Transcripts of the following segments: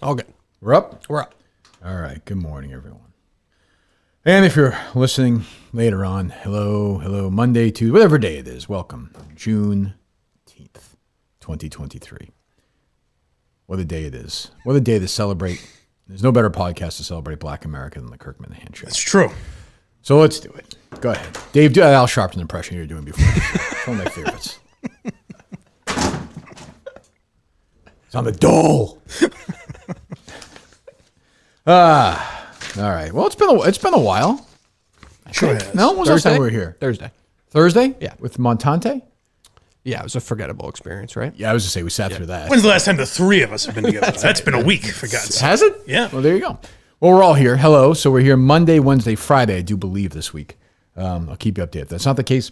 All good. We're up? We're up. All right. Good morning, everyone. And if you're listening later on, hello, Monday, Tuesday, whatever day it is, welcome. June 10th, 2023. What a day it is. What a day to celebrate. There's no better podcast to celebrate Black America than the Kirk Minihane Show. It's true. So let's do it. Go ahead. Dave, do that Al Sharpton impression you were doing before. It's one of my favorites. It's on the dole. All right. Well, it's been a while. Sure has. No, when was the last time we were here? Thursday? Yeah. With Montante? Yeah, it was a forgettable experience, right? Yeah, I was going to say, we sat through that. When's the last time the three of us have been together? That's been a week, for God's sake. Has it? Yeah. Well, there you go. Well, we're all here. Hello. So we're here Monday, Wednesday, Friday, I do believe, this week. I'll keep you updated. If that's not the case,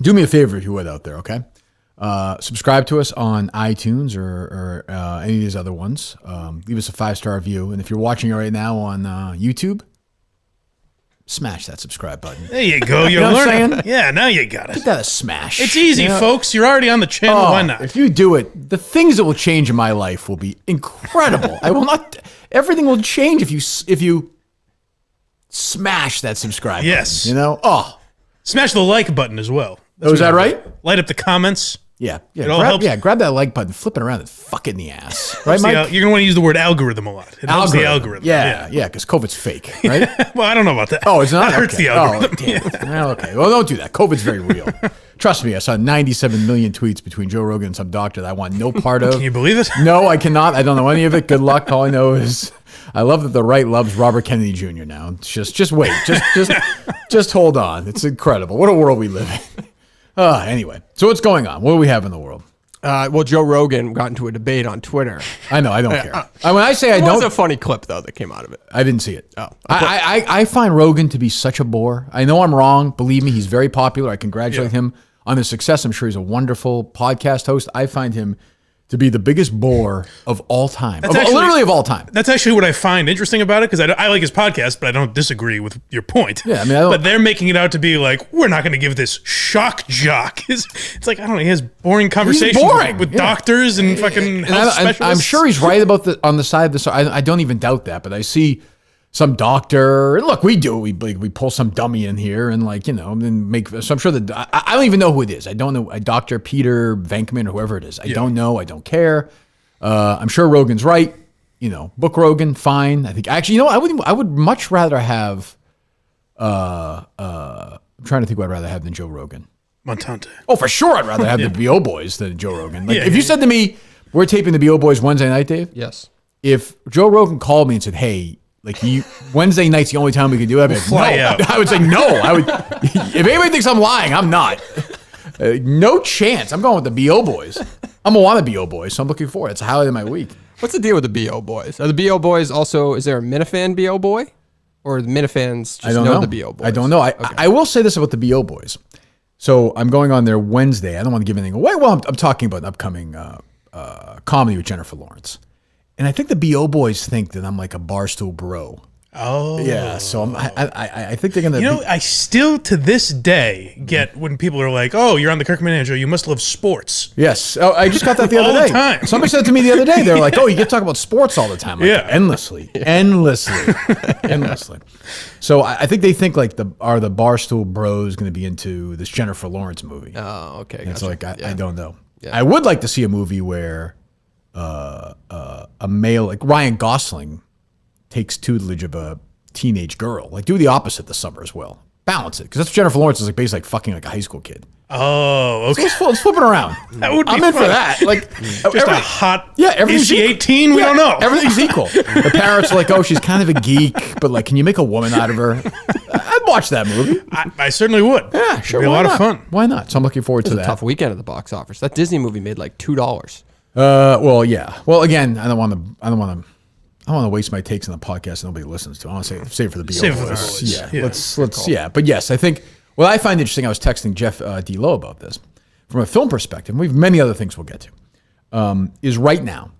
do me a favor if you would out there, okay? Subscribe to us on iTunes or any of these other ones. Leave us a 5-star review. And if you're watching it right now on YouTube, smash that subscribe button. There you go. You're know what I'm learning. saying? Yeah, now you got Give it. that a smash. It's easy, You know? folks. You're already on the channel. Why not? If you do it, the things that will change in my life will be incredible. I will not. Everything will change if you smash that subscribe Yes. button. You know? Oh. Smash the like button as well. Oh, is that right? Light up the comments. Yeah. It all helps. Grab that like button, flip it around and fuck it in the ass. Right, You're Mike? going to want to use the word algorithm a lot. It helps the algorithm. Yeah, because COVID's fake, right? Well, I don't know about that. Oh, it's not? That hurts Okay. the algorithm. Oh, damn it. Well, okay. Well, don't do that. COVID's very real. Trust me, I saw 97 million tweets between Joe Rogan and some doctor that I want no part of. Can you believe it? No, I cannot. I don't know any of it. Good luck. All I know is I love that the right loves Robert Kennedy Jr. now. It's just wait. Just hold on. It's incredible. What a world we live in. Anyway, so what's going on? What do we have in the world? Well, Joe Rogan got into a debate on Twitter. I know. I don't care. When I say I It don't, was a funny clip, though, that came out of it. I didn't see it. Oh. I find Rogan to be such a bore. I know I'm wrong. Believe me, he's very popular. I congratulate him on his success. I'm sure he's a wonderful podcast host. I find him to be the biggest bore of all time. Literally of all time. That's actually what I find interesting about it, because I like his podcast, but I don't disagree with your point. Yeah, I mean, but they're making it out to be like, we're not going to give this shock jock. It's like, I don't know, he has boring conversations with doctors and fucking health specialists. I'm sure he's right about on the side of this. I don't even doubt that, but I see some doctor, and look, we do. We pull some dummy in here and and make. So I'm sure that I don't even know who it is. I don't know. Dr. Peter Venkman or whoever it is. I don't know. I don't care. I'm sure Rogan's right. Book Rogan, fine. I think actually, I would much rather have. I'm trying to think what I'd rather have than Joe Rogan. Montante. Oh, for sure, I'd rather have the BO Boys than Joe Rogan. If you said to me, "We're taping the BO Boys Wednesday night," Dave. Yes. If Joe Rogan called me and said, "Hey, Wednesday night's the only time we can do it," I would say no. I would. If anybody thinks I'm lying, I'm not. No chance. I'm going with the BO Boys. I'm gonna want the BO Boys, so I'm looking forward. It's a highlight of my week. What's the deal with the BO boys? Are the BO boys also? Is there a Minifan BO boy, or the Minifans just know the BO boys? I don't know. I will say this about the BO Boys. So I'm going on there Wednesday. I don't want to give anything away. Well, I'm talking about an upcoming comedy with Jennifer Lawrence. And I think the BO Boys think that I'm like a barstool bro. Oh. Yeah, so I think they're going to... I still, to this day, get when people are like, oh, you're on the Kirk Minihane Show, you must love sports. Yes. Oh, I just got that the other day. All the time. Somebody said to me the other day, they're like, oh, you get to talk about sports all the time. Like, endlessly. So I think they think like the barstool bros going to be into this Jennifer Lawrence movie. Oh, okay. It's like, I don't know. Yeah. I would like to see a movie where a male, like Ryan Gosling, takes tutelage of a teenage girl. Like, do the opposite this summer as well. Balance it. Because that's Jennifer Lawrence is like basically like fucking like a high school kid. Oh, okay. So let's flip it around. That would be I'm in fun. for that. Like, just a hot, everything's is she equal. 18? We don't know. Everything's equal. The parents are like, oh, she's kind of a geek, but like, can you make a woman out of her? I'd watch that movie. I certainly would. Yeah, sure. It'd be a lot of fun. Why not? So I'm looking forward to that. Tough weekend at the box office. That Disney movie made like $2. Well, yeah. Well, again, I don't want to waste my takes on the podcast that nobody listens to. I want to save it for the BO Save it for the boys. boys. Yeah. Yeah. Yeah. But yes, I think what I find interesting, I was texting Jeff D. Lowe about this from a film perspective, and we have many other things we'll get to, is right now,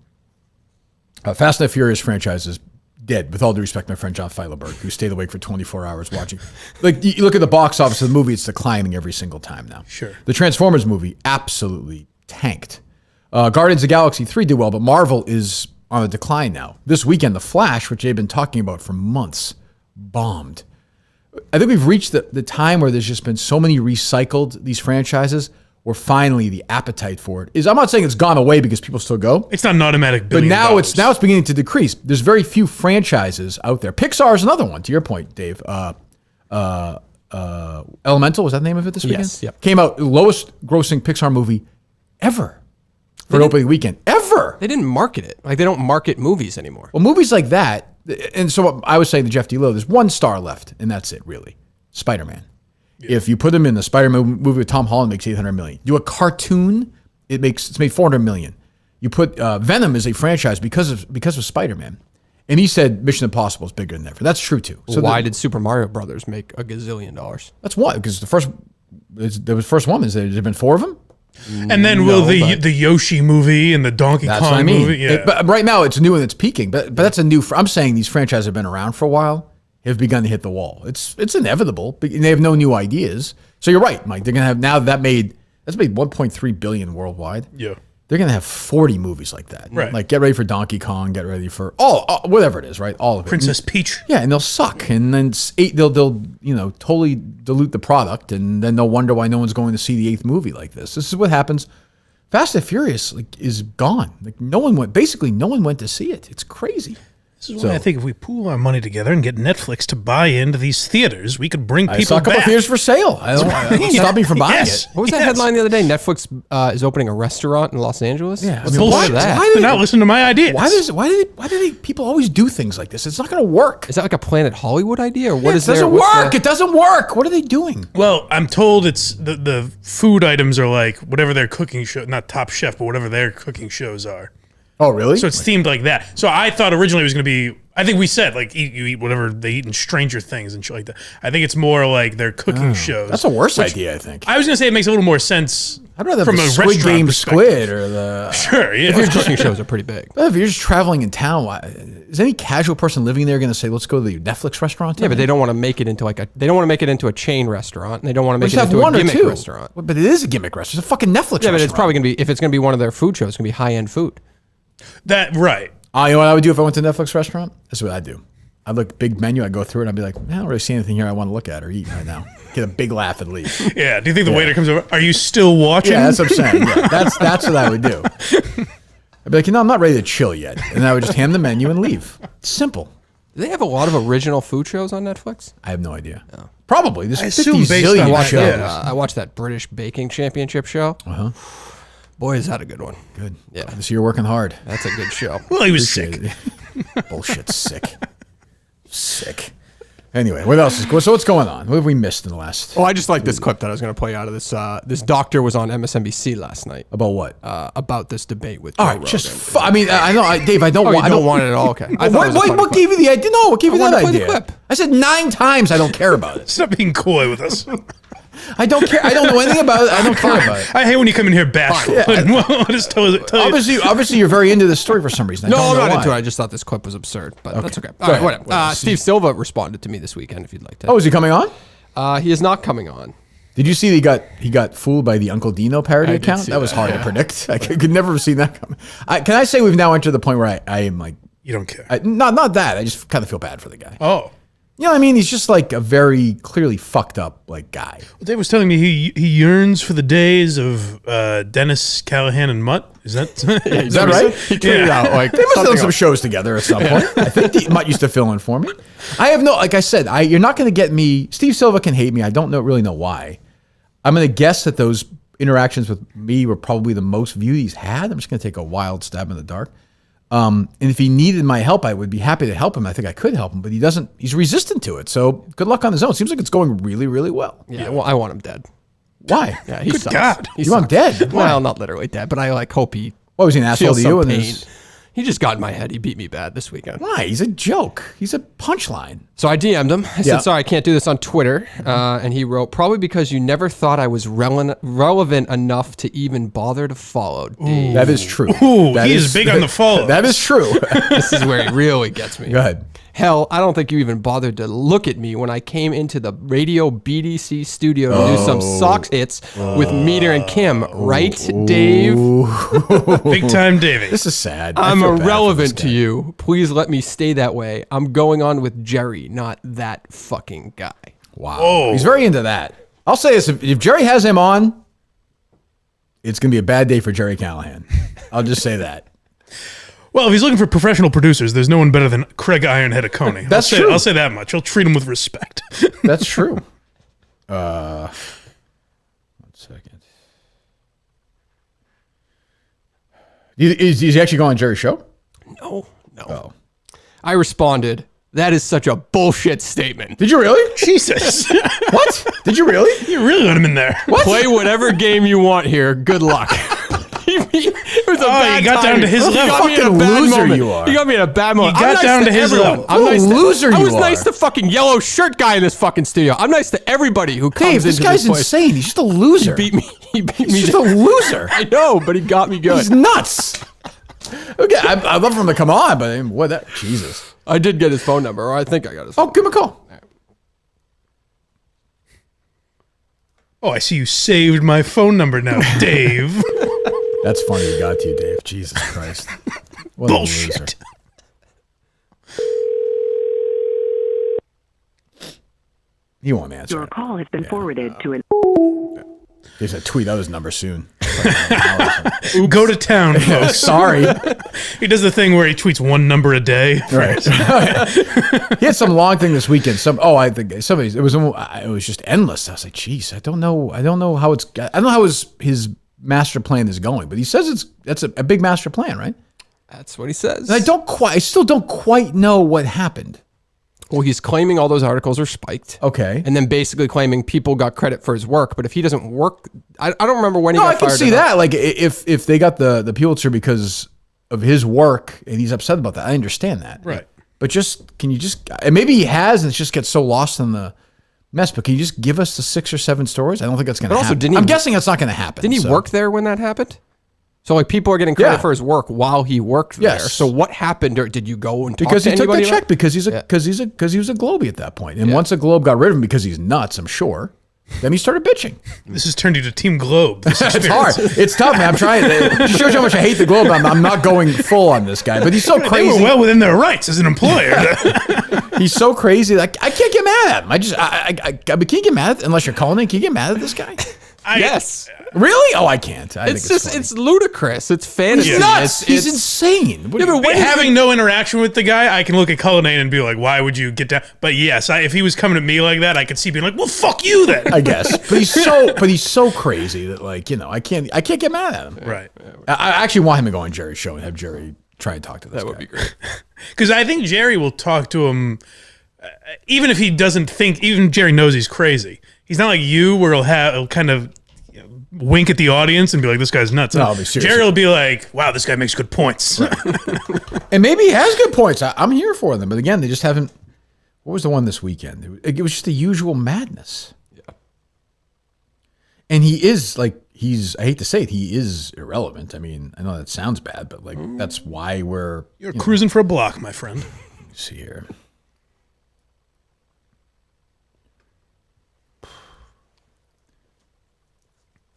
Fast and the Furious franchise is dead, with all due respect, my friend John Feilerberg, who stayed awake for 24 hours watching. Like, you look at the box office of the movie, it's declining every single time now. Sure. The Transformers movie absolutely tanked. Guardians of the Galaxy 3 did well, but Marvel is on a decline now. This weekend, The Flash, which they've been talking about for months, bombed. I think we've reached the time where there's just been so many recycled, these franchises, where finally the appetite for it is. I'm not saying it's gone away because people still go. It's not an automatic but $1 billion. Now it's beginning to decrease. There's very few franchises out there. Pixar is another one, to your point, Dave. Elemental, was that the name of it this weekend? Yes. Yep. Came out, lowest grossing Pixar movie ever for an opening weekend. Ever. They didn't market it. Like, they don't market movies anymore. Well, movies like that, and so I was saying to Jeff D. Lowe, there's one star left, and that's it, really. Spider-Man. Yeah. If you put him in the Spider-Man movie with Tom Holland, it makes $800 million. Do a cartoon, it's made $400 million. You put Venom as a franchise because of Spider-Man. And he said Mission Impossible is bigger than ever. That's true, too. So why did Super Mario Brothers make a gazillion dollars? That's why, because the first one, has there been 4 of them? And then the Yoshi movie and the Donkey Kong movie? Yeah. But right now it's new and it's peaking. But that's a new, I'm saying these franchises have been around for a while, have begun to hit the wall. It's inevitable, but they have no new ideas. So you're right, Mike. They're going to have, now that's made $1.3 billion worldwide. Yeah. They're going to have 40 movies like that. Right. Like, get ready for Donkey Kong, get ready for whatever it is, right? All of it. Princess Peach. Yeah, and they'll suck. And then they'll totally dilute the product, and then they'll wonder why no one's going to see the 8th movie like this. This is what happens. Fast and Furious is gone. Like, no one went to see it. It's crazy. This is why I think if we pool our money together and get Netflix to buy into these theaters, we could bring people back. I saw a couple of theaters for sale. I don't stop me from buying it. What was that headline the other day? Netflix is opening a restaurant in Los Angeles? Yeah. What's the point of that? They're not listening to my ideas. Why do people always do things like this? It's not going to work. Is that like a Planet Hollywood idea? Or what is it doesn't work. It doesn't work. What are they doing? Well, I'm told it's the food items are like whatever their cooking show, not Top Chef, but whatever their cooking shows are. Oh, really? So it's themed like that. So I thought originally it was going to be, I think we said, like, you eat whatever they eat in Stranger Things and shit like that. I think it's more like their cooking shows. That's a worse idea, I think. I was going to say it makes a little more sense. I'd rather from have the a Squid Game perspective. squid or the... Sure, yeah. Those cooking shows are pretty big. But if you're just traveling in town, is any casual person living there going to say, let's go to the Netflix restaurant tonight? Yeah, but they don't want to make it into a chain restaurant. And they don't want to make it into a gimmick restaurant. But it is a gimmick restaurant. It's a fucking Netflix restaurant. Yeah, but it's probably going to be, if it's going to be one of their food shows, it's going to be high-end food. Right. You know what I would do if I went to a Netflix restaurant? That's what I'd do. I'd look big menu. I'd go through it. And I'd be like, I don't really see anything here I want to look at or eat right now. Get a big laugh and leave. Yeah. Do you think the waiter comes over? Are you still watching? Yeah, that's what I'm saying. Yeah, that's what I would do. I'd be like, I'm not ready to chill yet. And I would just hand the menu and leave. It's simple. Do they have a lot of original food shows on Netflix? I have no idea. Oh. Probably. There's 50 assume based on zillion that, shows. yeah. I watched that British Baking Championship show. Uh-huh. Boy, is that a good one. Good. Yeah. This year working hard. That's a good show. Well, he was sick. Bullshit. Sick. Anyway, what else is going on? So what's going on? What have we missed in the last... Well, I just like this clip that I was going to play out of this. This doctor was on MSNBC last night. About what? About this debate with Joe Rogan. Just... I mean, I know, Dave, I don't want... I don't want it at all. Okay. What gave you the idea? No, what gave you that wanted to play the idea? clip. I said 9 times I don't care about it. Stop being coy with us. I don't care. I don't know anything about it. I don't care about it. I hate when you come in here bashful. Yeah. Just tell you. Obviously, you're very into this story for some reason. No, I'm not into it. I just thought this clip was absurd, but that's okay. All right, whatever. Steve Silva responded to me this weekend, if you'd like to. Oh, is he coming on? He is not coming on. Did you see he got fooled by the Uncle Dino parody account? That was hard to predict. I could never have seen that coming. Can I say we've now entered the point where I am like... You don't care. Not that. I just kind of feel bad for the guy. Oh. You know what I mean? He's just like a very clearly fucked up guy. Well, Dave was telling me he yearns for the days of Dennis Callahan and Mutt. Is that is that right? He tweeted out like they must have done some shows together at some point. I think Mutt used to fill in for me. I have no, like I said, you're not going to get me. Steve Silva can hate me. I don't really know why. I'm going to guess that those interactions with me were probably the most views he's had. I'm just going to take a wild stab in the dark. And if he needed my help, I would be happy to help him. I think I could help him, but he doesn't. He's resistant to it. So good luck on his own. Seems like it's going really, really well. Yeah, well, I want him dead. Why? Yeah, he Good sucks. God. You want him dead? Well, not literally dead, but I hope he. What was he, an asshole to you? He just got in my head. He beat me bad this weekend. Why? He's a joke. He's a punchline. So I DM'd him. I said, sorry, I can't do this on Twitter. And he wrote, probably because you never thought I was relevant enough to even bother to follow. That is true. Ooh, he is big on the follow. That is true. This is where he really gets me. Go ahead. Hell, I don't think you even bothered to look at me when I came into the radio BDC studio to do some Sox hits with Meter and Kim. Right, Dave? Big time Davey. This is sad. I'm irrelevant to you. Please let me stay that way. I'm going on with Jerry, not that fucking guy. Wow. Whoa. He's very into that. I'll say this. If Jerry has him on, it's going to be a bad day for Jerry Callahan. I'll just say that. Well, if he's looking for professional producers, there's no one better than Craig Ironhead Oconee. That's true. I'll say that much. He'll treat him with respect. That's true. 1 second. Is he actually going on Jerry's show? No. Oh. I responded, that is such a bullshit statement. Did you really? Jesus. What? Did you really? You really let him in there. What? Play whatever game you want here. Good luck. It was a bad you got timing. down to his You level. got me in a Fucking bad loser moment. you are. You got me in a bad moment. You got I'm nice down to his everyone. level. I'm What a nice loser I you was nice are. to fucking yellow shirt guy in this fucking studio. I'm nice to everybody who comes Dave, into this guy's place. insane. He's just a loser. He beat me. He's just a loser. I know, but he got me good. He's nuts. Okay, I'd love for him to come on, but I mean, what that? Jesus. I did get his phone number, or I think I got his phone Oh, give him a call. Oh, I see you saved my phone number now, Dave. That's funny. He got to you, Dave. Jesus Christ. What a loser. Bullshit. He won't answer. Your call has been forwarded to an... There's a tweet out his number soon. Go to town, folks. Sorry. He does the thing where he tweets one number a day. Right. He had some long thing this weekend. I think somebody's. It was just endless. I was like, geez, I don't know how it's. I don't know how his master plan is going, but he says that's a big master plan, right? That's what he says. And I still don't quite know what happened. Well, he's claiming all those articles are spiked. Okay. And then basically claiming people got credit for his work. But if he doesn't work, I don't remember when he No, got I can fired. see that. Like if they got the Pulitzer because of his work and he's upset about that, I understand that. Right. But and maybe he has and it just gets so lost in the mess. But can you just give us the 6 or 7 stories? I don't think that's going to happen. didn't he- I'm guessing that's not going to happen. Didn't he work there when that happened? So like people are getting credit for his work while he worked there. Yes. So what happened? Or did you go and talk Because to he took anybody that about check it? because he was a Globie at that point. And once a Globe got rid of him because he's nuts, I'm sure, then he started bitching. This has turned you to Team Globe. This It's experience. hard. It's tough, man. I'm trying. It shows you how much I hate the Globe. I'm not going full on this guy, but he's so They crazy. were well within their rights as an employer. He's so crazy. Like I can't get mad at him. I can you get mad at, unless you're calling in? Can you get mad at this guy? Yes. Really? Oh, I can't. I It's think just, funny. it's ludicrous. It's fantasy. He's nuts. He's It's- insane. What Yeah, do you- but Having no interaction with the guy, I can look at Cullinane and be like, why would you get down? But yes, if he was coming at me like that, I could see being like, well, fuck you then. I guess, but he's so crazy that I can't get mad at him. Right. I actually want him to go on Jerry's show and have Jerry try and talk to this guy. That would be great. Because I think Jerry will talk to him, even if he doesn't think, even Jerry knows he's crazy. He's not like you where he'll kind of wink at the audience and be like, this guy's nuts. No, I'll be serious. Jerry will be like, wow, this guy makes good points. And maybe he has good points. I'm here for them. But again, they just haven't. What was the one this weekend? It was just the usual madness. Yeah. And he is I hate to say it, he is irrelevant. I mean, I know that sounds bad, but that's why You're cruising for a block, my friend. Let me see here.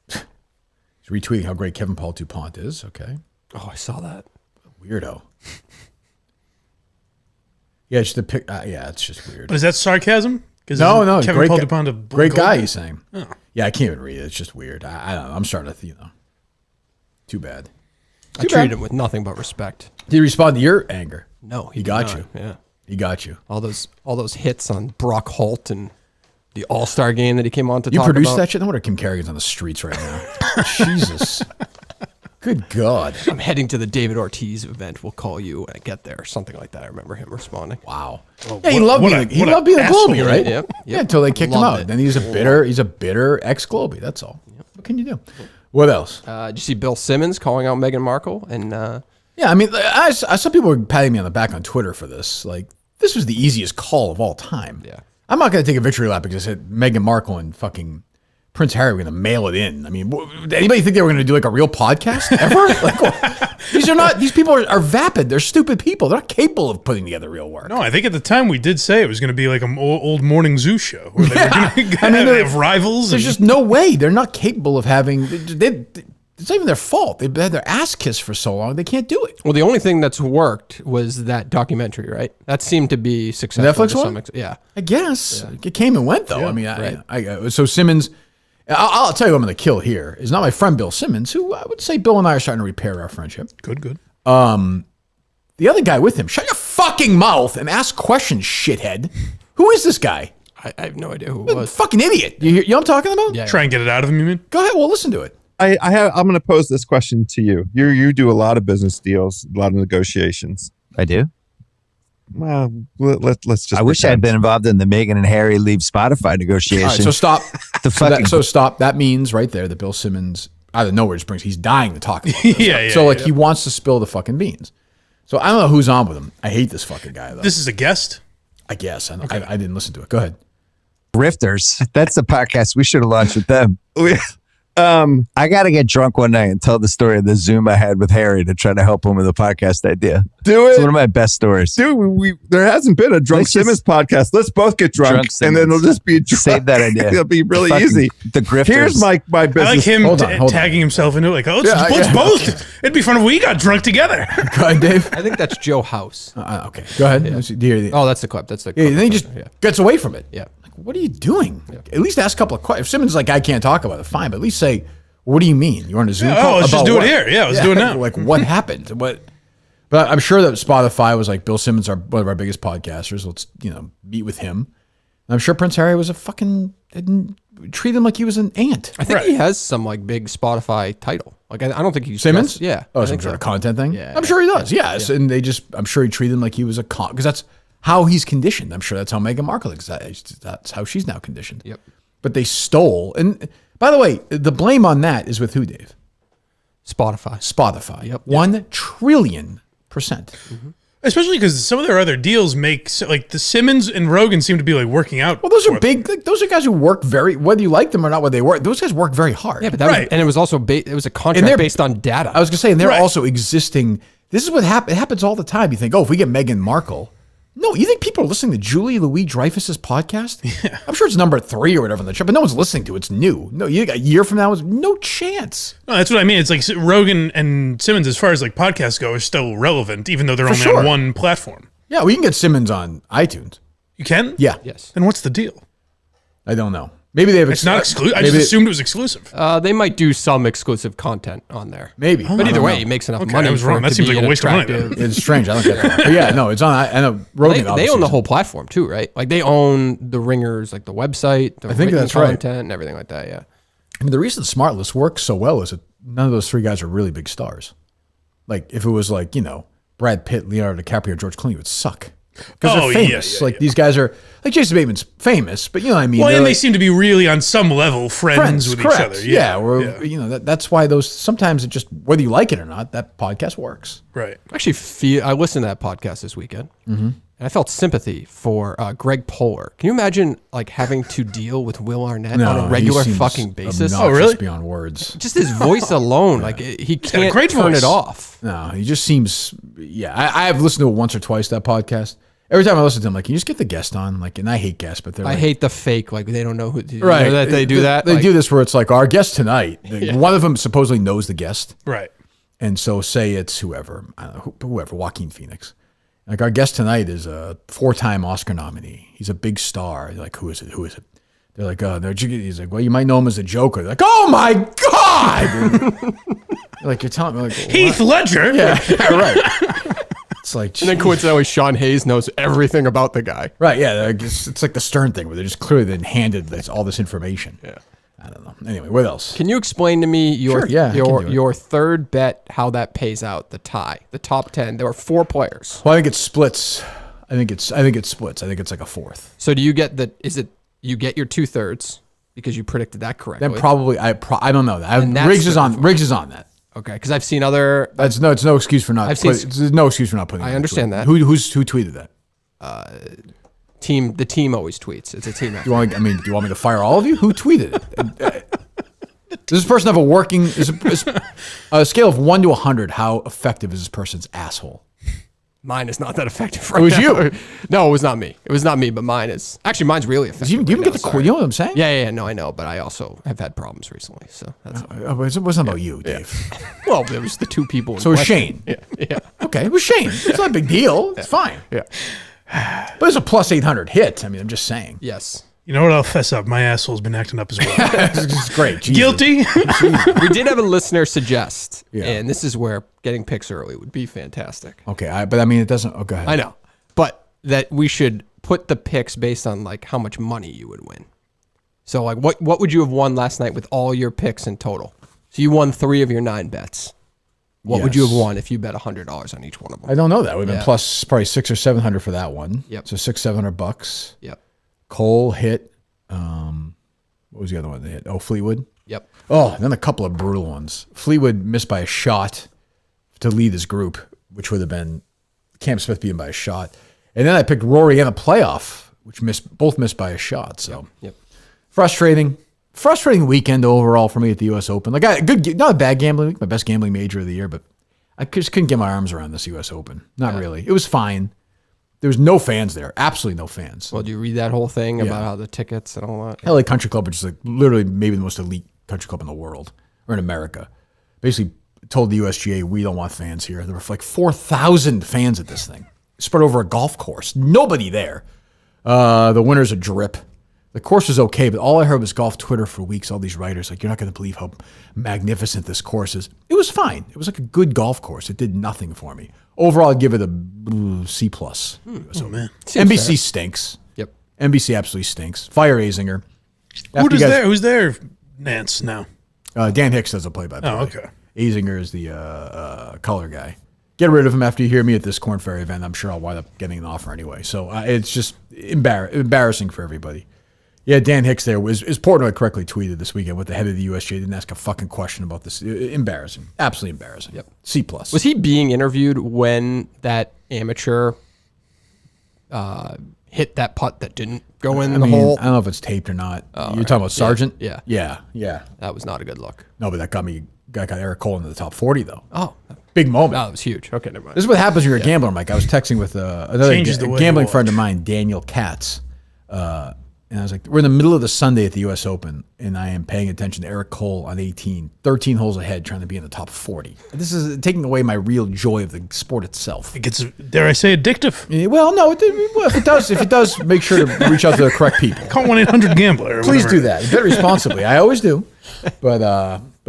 He's retweeting how great Kevin Paul DuPont is. Okay. Oh, I saw that. Weirdo. Yeah, it's just the pic. Yeah, it's just weird. But is that sarcasm? No, Kevin great Paul guy- DuPont a great gold? guy. He's saying. Oh. Yeah, I can't even read it. It's just weird. I don't know. I'm starting to, too bad. I treated him with nothing but respect. Did he respond to your anger? No, He got did you. not. Yeah. He got you. All those hits on Brock Holt and the All-Star game that he came on to You talk produced about. that shit? No wonder Kim Kerrigan's on the streets right now. Jesus. Good God. I'm heading to the David Ortiz event. We'll call you when I get there. Something like that. I remember him responding. Wow. Well, Yeah, he what- loved what being a- he what loved a being a asshole. Globie, right? Yep. Yeah, until they kicked him Loved out. it. Then he's a bitter ex-Globie. That's all. What can you do? What else? Did you see Bill Simmons calling out Meghan Markle? And Yeah, I mean, I saw people were patting me on the back on Twitter for this. Like, this was the easiest call of all time. Yeah. I'm not going to take a victory lap because I said Meghan Markle and fucking Prince Harry were going to mail it in. I mean, did anybody think they were going to do like a real podcast ever? Like, These people are vapid. They're stupid people. They're not capable of putting together real work. No, I think at the time we did say it was going to be like an old morning zoo show where they were going to have rivals. There's just no way. They're not capable of having. It's not even their fault. They've had their ass kissed for so long. They can't do it. Well, the only thing that's worked was that documentary, right? That seemed to be successful. Netflix one? Yeah. I guess. It came and went, though. Yeah, I mean, right. So Simmons, I'll tell you who I'm going to kill here, is not my friend Bill Simmons, who I would say Bill and I are starting to repair our friendship. Good. The other guy with him, shut your fucking mouth and ask questions, shithead. Who is this guy? I have no idea who it was. Fucking idiot. You know what I'm talking about? Yeah. Try and get it out of him, you mean? Go ahead. Well, listen to it. I'm going to pose this question to you. You do a lot of business deals, a lot of negotiations. I do. Well, let's just. I wish I had been involved in the Meghan and Harry leave Spotify negotiation. All right, so stop. The Stop. That means right there that Bill Simmons out of nowhere just brings. He's dying to talk about this. Yeah. So he wants to spill the fucking beans. So I don't know who's on with him. I hate this fucking guy though. This is a guest. I guess I didn't listen to it. Go ahead. Grifters. That's the podcast we should have launched with them. I got to get drunk one night and tell the story of the Zoom I had with Harry to try to help him with a podcast idea. Do It's it. one of my best stories. Dude, there hasn't been a Drunk Let's just- Simmons podcast. Let's both get drunk and then it'll just be drunk. Save that idea. It'll be really Fucking easy. The Grifters. Here's my I business. like him Hold on. tagging himself into it. Like, let's Yeah. both. It'd be fun if we got drunk together. Go ahead, Dave. I think that's Joe House. Okay. Go ahead. Let's see. Do you hear the- Oh, that's the clip. That's the Yeah, clip. then he just gets away from it. Yeah. Like, what are you doing? At least ask a couple of questions. If Simmons is like, I can't talk about it, fine. But at least say, what do you mean? You're on a Zoom Yeah, call? let's just About do it what? here. Yeah, let's do it now. Like, what happened? But I'm sure that Spotify was like, Bill Simmons, one of our biggest podcasters. Let's, meet with him. And I'm sure Prince Harry was didn't treat him like he was an ant. I think he has some like big Spotify title. Like I don't think he's Simmons? Yeah. Oh, I some think sort so. of content thing? Yeah. I'm sure he does. Yes. And I'm sure he treated him like he was because that's how he's conditioned. I'm sure that's how Meghan Markle is. That's how she's now conditioned. Yep. But they stole. And by the way, the blame on that is with who, Dave? Spotify. Yep. 1 trillion %. Especially because some of their other deals like the Simmons and Rogan seem to be like working out. Well, those for are big. Those are guys who work whether you like them or not, whether they work. Those guys work very hard. Yeah, but that Right. was, and it was also it was a And contract they're- based on data. I was gonna say, and they're Right. also existing. This is what it happens all the time. You think, if we get Meghan Markle. No, you think people are listening to Julie Louis-Dreyfus's podcast? Yeah. I'm sure it's number 3 or whatever on the chart, but no one's listening to it. It's new. No, a year from now is no chance. No, that's what I mean. It's like Rogan and Simmons, as far as like podcasts go, are still relevant, even though they're only sure. on one platform. Yeah, we can get Simmons on iTunes. You can? Yeah. yes. Then what's the deal? I don't know. Maybe they have. It's not exclusive. I just assumed it was exclusive. They might do some exclusive content on there. Maybe. But either way, he makes enough Okay, money. I was for wrong. it That to seems be like a an waste of money, attractive- It's strange. I don't get that. But yeah, no, it's on. I know Rogan. They obviously own the is- whole platform too, right? Like they own the Ringers, like the website, the I think written that's right. content, and everything like that. Yeah. I mean, the reason Smart List works so well is that none of those 3 guys are really big stars. Like if it was like Brad Pitt, Leonardo DiCaprio, George Clooney, it would suck because Oh, they're yeah, famous. yeah, Like these guys are like Jason Bateman's famous, but you know what I mean. Well, They're and they like seem to be really on some level friends with correct. each other. Yeah, that's why those sometimes it just whether you like it or not, that podcast works. Right. I listened to that podcast this weekend, and I felt sympathy for Greg Poehler. Can you imagine like having to deal with Will Arnett on a he regular seems fucking basis? obnoxious really? beyond words. Just his voice alone, like he got a can't great turn voice. it off. No, he just seems. Yeah, I have listened to it once or twice. That podcast. Every time I listen to him, like, can you just get the guest on? Like, and I hate guests, but they're I like, hate the fake, like they don't know who. right that they do that. They Like, do this where it's like our guest tonight. One of them supposedly knows the guest, Right. and so say it's whoever, I don't know, whoever, Joaquin Phoenix. Like our guest tonight is a 4-time Oscar nominee. He's a big star. They're like, who is it? Who is it? They're like, he's like, well, you might know him as a Joker. They're like, oh my god! Like you're telling me, like Heath what? Ledger. Yeah, right. It's like, and then coincidentally, Sean Hayes knows everything about the guy. right, yeah. It's like the Stern thing where they're just clearly then handed all this information. Yeah. I don't know. Anyway, what else? Can you explain to me Sure, yeah, I can do it. your third bet, how that pays out, the tie, the top 10? There were 4 players. Well, I think it splits. I think it splits. I think it's like a fourth. So do you get you get your 2/3 because you predicted that correctly? Then probably I don't know that. And that's Riggs is the on. Riggs is on that. Okay, because I've seen other. It's no excuse for not. I've seen- There's no excuse for not putting. I it understand into it. that. Who tweeted that? The team always tweets. It's a team Do effort. you want me to fire all of you? Who tweeted it? Does this person have a scale of 1 to 100? How effective is this person's asshole? Mine is not that effective. Right It was now. you. No, it was not me. It was not me, but mine is. Actually, mine's really effective. Do you even get the core? You know what I'm saying? Yeah. No, I know, but I also have had problems recently. So that's. It wasn't about you, Dave. Well, there was the two people. So it was Shane. Yeah. Okay, it was Shane. It's not a big deal. It's fine. Yeah. But it's a plus 800 hit. I mean, I'm just saying. Yes. You know what? I'll fess up. My asshole's been acting up as well. It's great. Jesus. Guilty. We did have a listener suggest, Yeah. and this is where getting picks early would be fantastic. Okay, but I mean, it doesn't. Oh, go ahead. I know, but that we should put the picks based on like how much money you would win. So like, what would you have won last night with all your picks in total? So you won 3 of your 9 bets. What would you have Yes. won if you bet $100 on each one of them? I don't know that. We've been Yeah. plus probably 600 or 700 for that one. Yep. So $600-700. Yep. Cole hit. What was the other one that hit? Oh, Fleetwood. Yep. Oh, then a couple of brutal ones. Fleetwood missed by a shot to lead his group, which would have been Cam Smith beaten by a shot. And then I picked Rory in a playoff, which both missed by a shot. So Yep. frustrating weekend overall for me at the U.S. Open. Like not a bad gambling week, my best gambling major of the year, but I just couldn't get my arms around this U.S. Open. Not really. It was fine. There was no fans there. Absolutely no fans. Well, do you read that whole thing about how the tickets and all that? LA Country Club, which is like literally maybe the most elite country club in the world or in America, basically told the USGA, we don't want fans here. There were like 4,000 fans at this thing, spread over a golf course. Nobody there. The winner's a drip. The course was okay, but all I heard was golf Twitter for weeks. All these writers like, you're not going to believe how magnificent this course is. It was fine. It was like a good golf course. It did nothing for me. Overall, I'd give it a C+. Oh, man. NBC stinks. Yep. NBC absolutely stinks. Fire Azinger. Who's there, Nance, now? Dan Hicks does a play-by-play. Oh, okay. Azinger is the color guy. Get rid of him after you hear me at this Corn Ferry event. I'm sure I'll wind up getting an offer anyway. So it's just embarrassing for everybody. Yeah, Dan Hicks there is Portnoy correctly tweeted this weekend with the head of the USGA didn't ask a fucking question about this. Embarrassing. Absolutely embarrassing. Yep. C+. Was he being interviewed when that amateur hit that putt that didn't go in the hole? I don't know if it's taped or not. You're right. talking about Sargent? Yeah. Yeah. That was not a good look. No, but that got Eric Cole into the top 40 though. Oh, Big moment. that was huge. Okay, never mind. This is what happens when you're a gambler, Mike. I was texting with another Changes the way gambling you friend of mine, Daniel Katz. And I was like, we're in the middle of the Sunday at the U.S. Open, and I am paying attention to Eric Cole on 18, 13 holes ahead, trying to be in the top 40. This is taking away my real joy of the sport itself. It gets, dare I say, addictive. Well, no, if it does, make sure to reach out to the correct people. Call 1-800-GAMBLER. Please do that. Very responsibly. I always do. But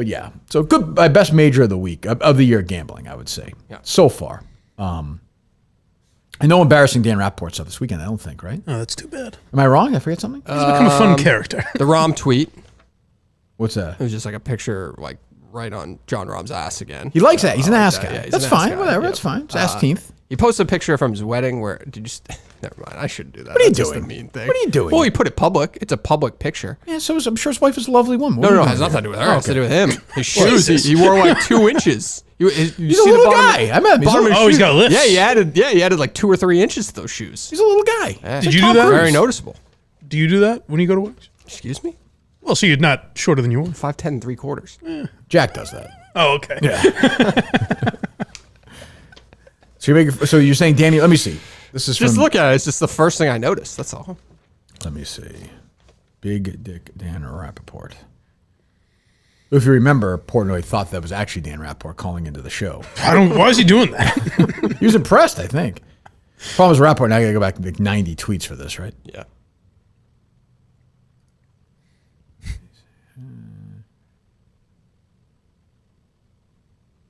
yeah. So good. My best major of the week, of the year gambling, I would say. Yeah. So far. I know embarrassing Dan Rappaport stuff this weekend, I don't think, right? Oh, that's too bad. Am I wrong? Did I forget something? He's become a fun character. The Rahm tweet. What's that? It was just like a picture, like right on John Rahm's ass again. He likes that. He's an I like ass that. guy. Yeah, he's That's an ass fine. guy. Whatever. Yep. It's fine. It's ass-teenth. He posted a picture from his wedding where did you? Never mind. I shouldn't do that. What are you That's just doing? a mean thing. What are you doing? Well, he put it public. It's a public picture. Yeah, so I'm sure his wife is a lovely woman. No, it has nothing to do with her. It has to do with him. His shoes. He wore like 2 inches. He's a little guy. I met him. He's got lifts. Yeah, he added like 2 or 3 inches to those shoes. He's a little guy. Yeah. Did you do that? Very noticeable. Do you do that when you go to work? Excuse me? Well, so you're not shorter than you were. 5'10" 3/4. Jack does that. Oh, okay. Yeah. So you're saying Danny? Let me see. This is Just from, look at it. It's just the first thing I noticed. That's all. Let me see. Big Dick Dan Rappaport. If you remember, Portnoy thought that was actually Dan Rappaport calling into the show. Why is he doing that? He was impressed, I think. Problem is Rappaport, now I got to go back and make 90 tweets for this, right? Yeah.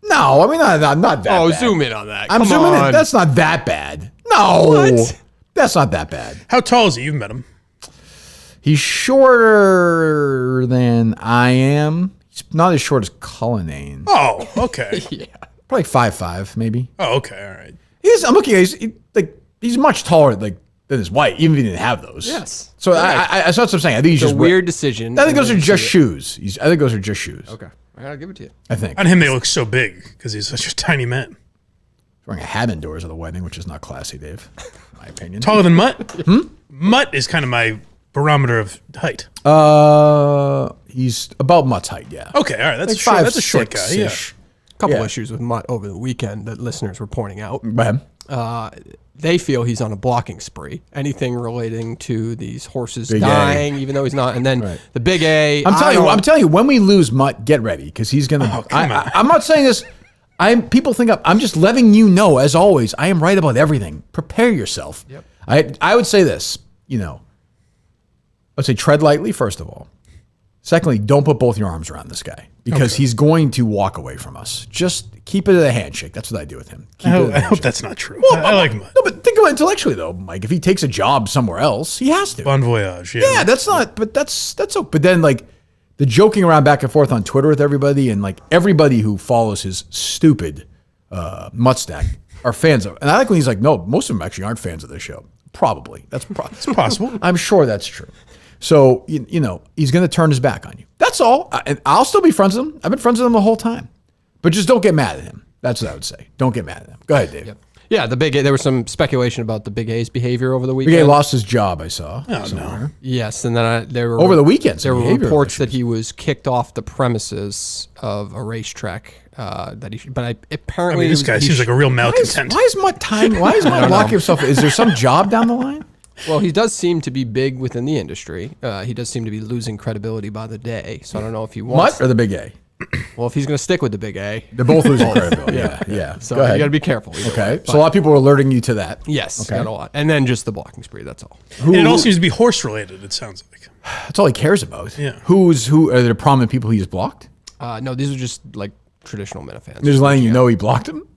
No, I mean, not that Oh, bad. zoom in on that. I'm Come zooming on. in. That's not that bad. No. What? That's not that bad. How tall is he? You've met him. He's shorter than I am. He's not as short as Cullinane. Oh, okay. Yeah. Probably 5'5", maybe. Oh, okay. All right. I'm looking at he's much taller than his wife, even if he didn't have those. Yes. So that's what I'm saying. I think he's It's just a weird decision. I think those are just shoes. I think those are just shoes. Okay. I gotta give it to you. I think. On him, they look so big because he's such a tiny man. He's wearing a hat indoors at the wedding, which is not classy, Dave. In my opinion. Taller than Mutt? Mutt is kind of my barometer of height. He's about Mutt's height, yeah. Okay, all right. That's Like short. That's a short guy. Yeah. 5'6"-ish. Couple Yeah. issues with Mutt over the weekend that listeners were pointing out. Go ahead. They feel he's on a blocking spree. Anything relating to these horses Big A. dying, even though he's not. And then Right. the big A. I'm telling you, when we lose Mutt, get ready because he's gonna. come on. I'm not saying this. People think I'm just letting you know. As always, I am right about everything. Prepare yourself. Yep. I would say this. Let's say tread lightly. First of all. Secondly, don't put both your arms around this guy because he's going to walk away from us. Just keep it at a handshake. That's what I do with him. Keep it at a I hope handshake. that's not true. Well, I like him. No, but think about it intellectually though, Mike. If he takes a job somewhere else, he has to. Bon voyage. Yeah. Yeah, that's not. But that's. But then like the joking around back and forth on Twitter with everybody, and like everybody who follows his stupid mutt stack are fans of. And I like when he's like, no, most of them actually aren't fans of this show. Probably it's possible. I'm sure that's true. So he's going to turn his back on you. That's all. And I'll still be friends with him. I've been friends with him the whole time. But just don't get mad at him. That's what I would say. Don't get mad at him. Go ahead, Dave. Yep. Yeah, the big A. There was some speculation about the big A's behavior over the weekend. Big A lost his job. I saw. Oh, no. Yes, and then there were Over the weekend, there some were behavioral reports that issues. he was kicked off the premises of a racetrack. Apparently, This guy seems like a real malcontent. Why is Mutt tying? Why is Mutt blocking himself? Is there some job down the line? Well, he does seem to be big within the industry. He does seem to be losing credibility by the day. So I don't know if he wants. Mutt or the Big A? Well, if he's going to stick with the big A, They're both losing credibility. Yeah. so Go ahead. you got to be careful. either Okay. way. So a lot of people are alerting you to that. Yes, Okay. got a lot, and then just the blocking spree. That's all. And it all seems to be horse related, it sounds like. That's all he cares about. Yeah. Who? Are there prominent people he just blocked? No, these are just like traditional Minifans. They're just letting you know he blocked him?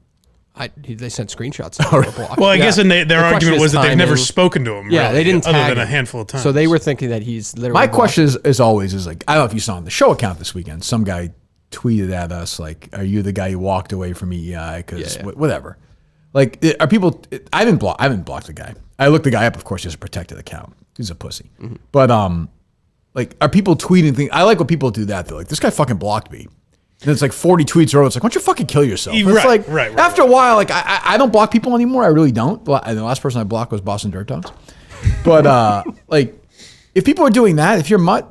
They sent screenshots. Of the block. Well, I guess their The question argument is was that they've never timing. spoken to him. Yeah, really, they didn't other tag than a him. handful of times. So they were thinking that he's literally. My blocked. question is always is like, I don't know if you saw on the show account this weekend, some guy tweeted at us like, "Are you the guy who walked away from EEI?" Because whatever. Like, are people? I haven't blocked the guy. I looked the guy up. Of course, he has a protected account. He's a pussy. Mm-hmm. But like, are people tweeting things? I like when people do that. They're like, "This guy fucking blocked me." And it's like 40 tweets in a row. It's like, why don't you fucking kill yourself? And it's like, right. after a while, like I don't block people anymore. I really don't. The last person I blocked was Boston Dirt Dogs. But like, if people are doing that, if you're Mutt,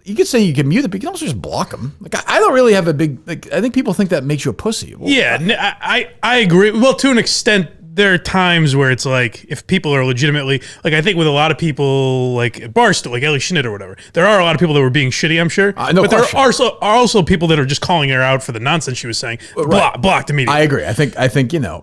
you could say you can mute it, but you can also just block them. Like I don't really have a big like. I think people think that makes you a pussy. Well, Yeah, I agree. Well, to an extent, there are times where it's like if people are legitimately like I think with a lot of people like at Barstool, like Ellie Schnitt or whatever, there are a lot of people that were being shitty. I'm sure, no but question. there are also people that are just calling her out for the nonsense she was saying. Blocked immediately. I agree. I think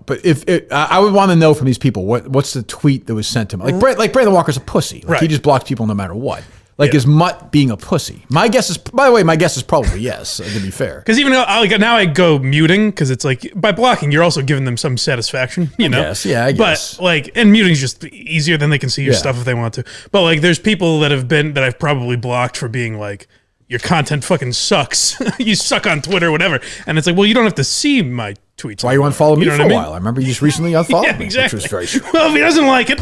but if I would want to know from these people what's the tweet that was sent to him. Like Brandon Walker's a pussy. Like he Right. just blocks people no matter what. Like is Mutt being a pussy? My guess is. By the way, my guess is probably yes. To be fair. Because even though now I go muting because it's like by blocking you're also giving them some satisfaction, you know. guess, yeah, I guess. But like, and muting's just easier than they can see your stuff if they want to. But like, there's people that I've probably blocked for being like, your content fucking sucks. You suck on Twitter, whatever. And it's like, well, you don't have to see my tweets. That's why you unfollowed me You know for what a I mean? while. I remember you just recently unfollowed Yeah, me, exactly. which was very Well, if he doesn't like it,